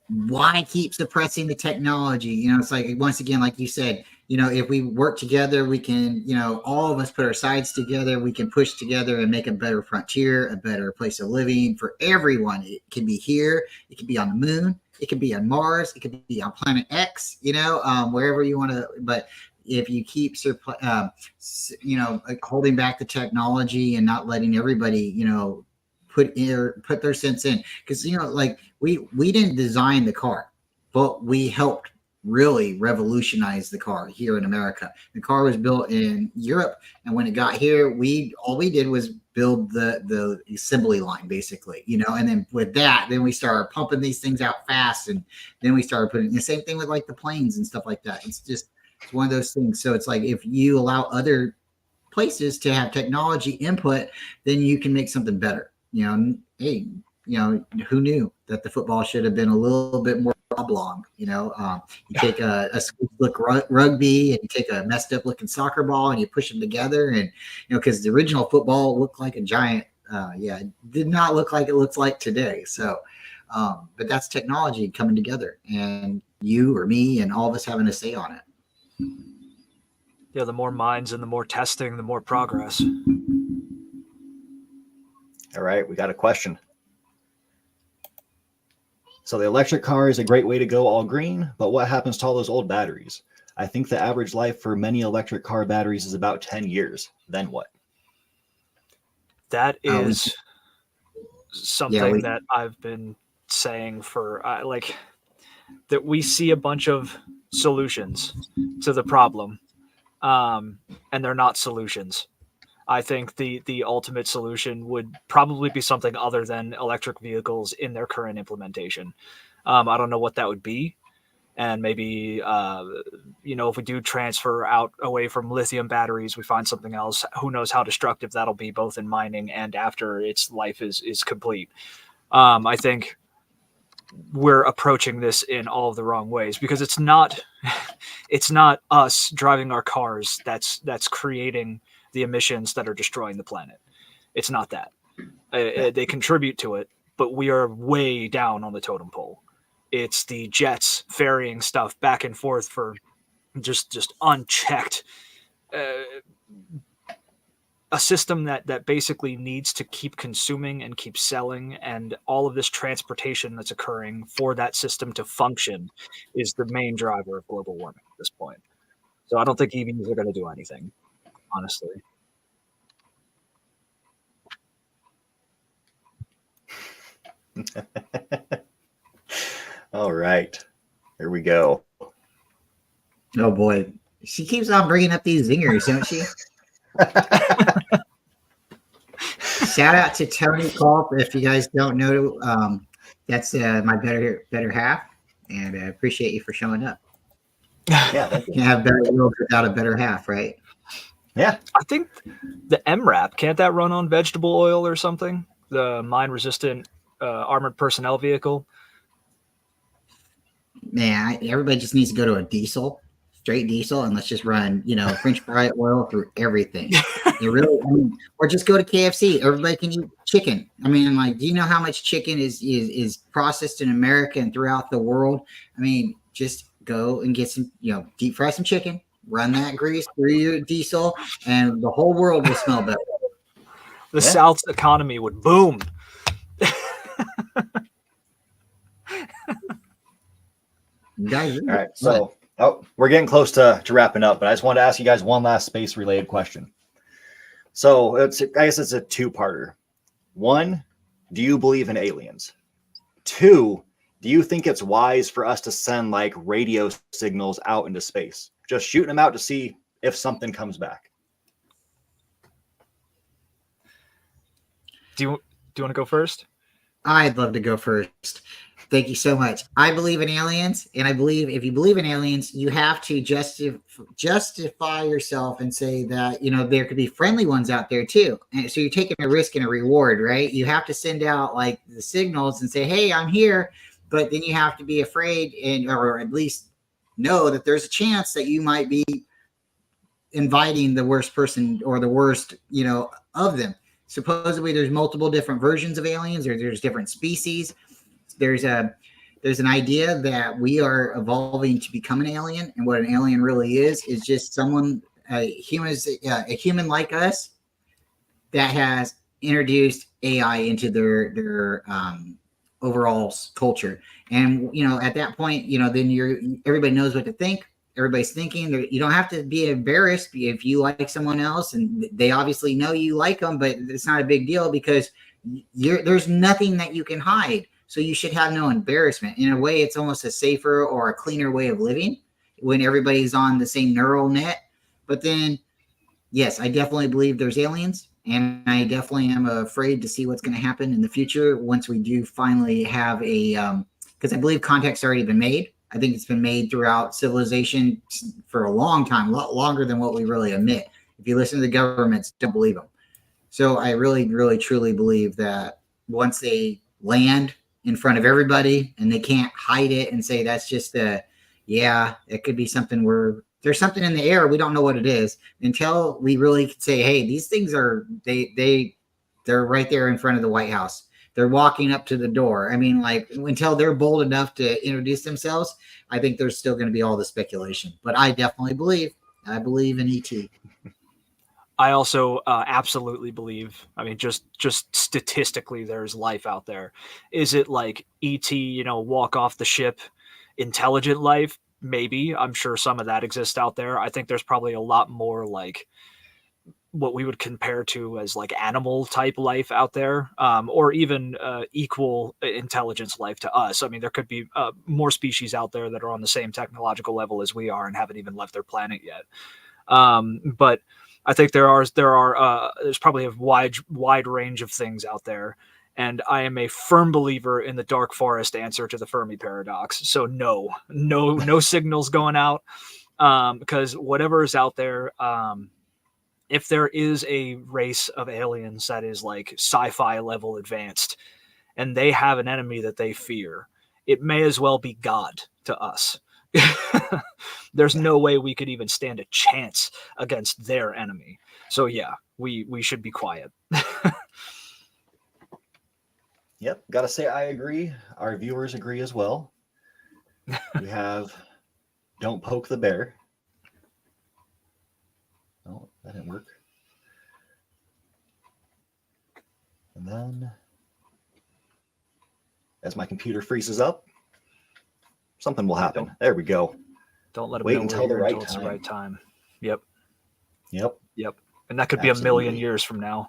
Why keep suppressing the technology? You know, it's like, once again, like you said, you know, if we work together, we can, you know, all of us put our sides together, we can push together and make a better frontier, a better place of living for everyone. It can be here, it can be on the moon, it can be on Mars, it could be on planet X, you know, wherever you want to. But if you keep, you know, holding back the technology and not letting everybody, you know, put their sense in, because, you know, like we didn't design the car, but we helped really revolutionize the car here in America. The car was built in Europe, and when it got here, all we did was build the assembly line, basically, you know. And then with that, then we started pumping these things out fast, and then we started putting the same thing with like the planes and stuff like that. It's one of those things. So it's like, if you allow other places to have technology input, then you can make something better. You know, hey, you know, who knew that the football should have been a little bit more oblong? You know, you take a look rugby, and you take a messed up looking soccer ball, and you push them together, and, you know, because the original football looked like a giant. It did not look like it looks like today. So, but that's technology coming together, and you or me and all of us having a say on it. Yeah, the more minds and the more testing, the more progress. All right, we got a question. So the electric car is a great way to go all green, but what happens to all those old batteries? I think the average life for many electric car batteries is about 10 years. Then what? That is something that I've been saying for that we see a bunch of solutions to the problem, and they're not solutions. I think the ultimate solution would probably be something other than electric vehicles in their current implementation. I don't know what that would be. And maybe, you know, if we do transfer out away from lithium batteries, we find something else. Who knows how destructive that'll be, both in mining and after its life is complete. I think we're approaching this in all of the wrong ways, because it's not us driving our cars that's creating the emissions that are destroying the planet. It's not that. They contribute to it, but we are way down on the totem pole. It's the jets ferrying stuff back and forth for just unchecked, a system that basically needs to keep consuming and keep selling, and all of this transportation that's occurring for that system to function is the main driver of global warming at this point. So I don't think EVs are going to do anything, honestly. All right, here we go. Oh boy, she keeps on bringing up these zingers, don't she? Shout out to Tony Culp. If you guys don't know, that's my better half, and I appreciate you for showing up. Yeah, you can have better world without a better half, right? Yeah, I think the MRAP, can't that run on vegetable oil or something? The mine-resistant armored personnel vehicle. Man, everybody just needs to go to a diesel, straight diesel and let's just run, French fry oil through everything. You really, or just go to KFC. Everybody can eat chicken. I mean, like, do you know how much chicken is processed in America and throughout the world? I mean, just go and get some, deep fry some chicken, run that grease through your diesel, and the whole world will smell better. The South's economy would boom. Guys, All right, so we're getting close to wrapping up, but I just wanted to ask you guys one last space-related question. So I guess it's a two-parter. One, do you believe in aliens? Two, do you think it's wise for us to send like radio signals out into space? Just shooting them out to see if something comes back. Do you want to go first? I'd love to go first. Thank you so much. I believe in aliens, and I believe if you believe in aliens, you have to justify yourself and say that, there could be friendly ones out there too. And so you're taking a risk and a reward, right? You have to send out like the signals and say, hey, I'm here. But then you have to be afraid or at least know that there's a chance that you might be inviting the worst person or the worst, of them. Supposedly there's multiple different versions of aliens, or there's different species. There's an idea that we are evolving to become an alien, and what an alien really is just someone, a human like us, that has introduced AI into their overall culture. And at that point, then everybody knows what to think. Everybody's thinking. You don't have to be embarrassed if you like someone else, and they obviously know you like them, but it's not a big deal because there's nothing that you can hide. So you should have no embarrassment. In a way, it's almost a safer or a cleaner way of living when everybody's on the same neural net. But then, yes, I definitely believe there's aliens, and I definitely am afraid to see what's going to happen in the future once we do finally have because I believe contact's already been made. I think it's been made throughout civilization for a long time, a lot longer than what we really admit. If you listen to the governments, don't believe them. So I really, really, truly believe that once they land in front of everybody and they can't hide it and say that's just it could be something where there's something in the air, we don't know what it is until we really can say, hey, these things are they're right there in front of the White House. They're walking up to the door. I mean, like, until they're bold enough to introduce themselves, I think there's still going to be all the speculation. But I definitely believe in ET. I also absolutely believe. I mean, just statistically, there's life out there. Is it like ET? Walk off the ship, intelligent life? Maybe. I'm sure some of that exists out there. I think there's probably a lot more like what we would compare to as like animal type life out there, or even equal intelligence life to us. I mean, there could be more species out there that are on the same technological level as we are and haven't even left their planet yet. But I think there's probably a wide range of things out there. And I am a firm believer in the dark forest answer to the Fermi paradox. So no signals going out, because whatever is out there, if there is a race of aliens that is like sci-fi level advanced and they have an enemy that they fear, it may as well be God to us. There's no way we could even stand a chance against their enemy. So yeah, we should be quiet. Yep, gotta say I agree. Our viewers agree as well. We have Don't Poke the Bear. Oh, that didn't work. And then, as my computer freezes up, something will happen. There we go. Don't let them wait know until the right it's time. the right time. Yep. And that could be Absolutely. a million years from now.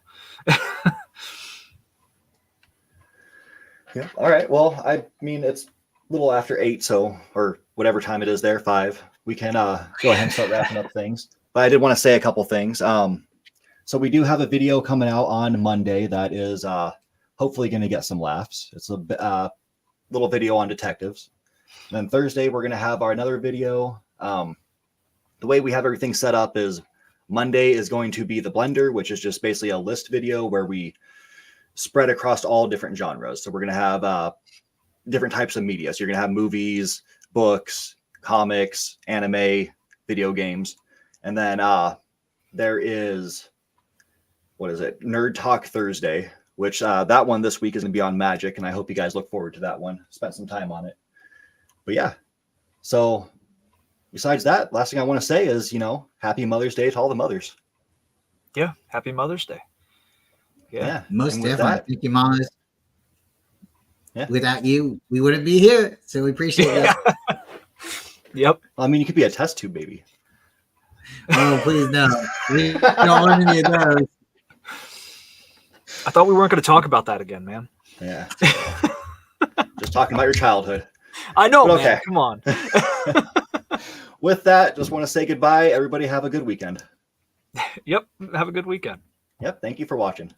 Yeah. All right. Well, I mean, it's a little after 8, so, or whatever time it is there, 5. We can go ahead and start wrapping up things. But I did want to say a couple things. So we do have a video coming out on Monday that is hopefully going to get some laughs. It's a little video on detectives. And then Thursday, we're going to have another video. The way we have everything set up is Monday is going to be the blender, which is just basically a list video where we spread across all different genres. So we're going to have different types of media. So you're going to have movies, books, comics, anime, video games. And then there is, what is it? Nerd Talk Thursday, which that one this week is going to be on Magic, and I hope you guys look forward to that one. Spent some time on it. But yeah, so besides that, last thing I want to say is, happy Mother's Day to all the mothers. Yeah, happy Mother's Day. Yeah. Most And with definitely. that- Thank you, mamas. Yeah. Without you, we wouldn't be here. So we appreciate that. Yep. I mean, you could be a test tube baby. Oh, please no. We don't want any of those. I thought we weren't going to talk about that again, man. Yeah. Just talking about your childhood. I know, But man. okay. Come on. With that, just want to say goodbye. Everybody have a good weekend. Yep. Have a good weekend. Yep. Thank you for watching.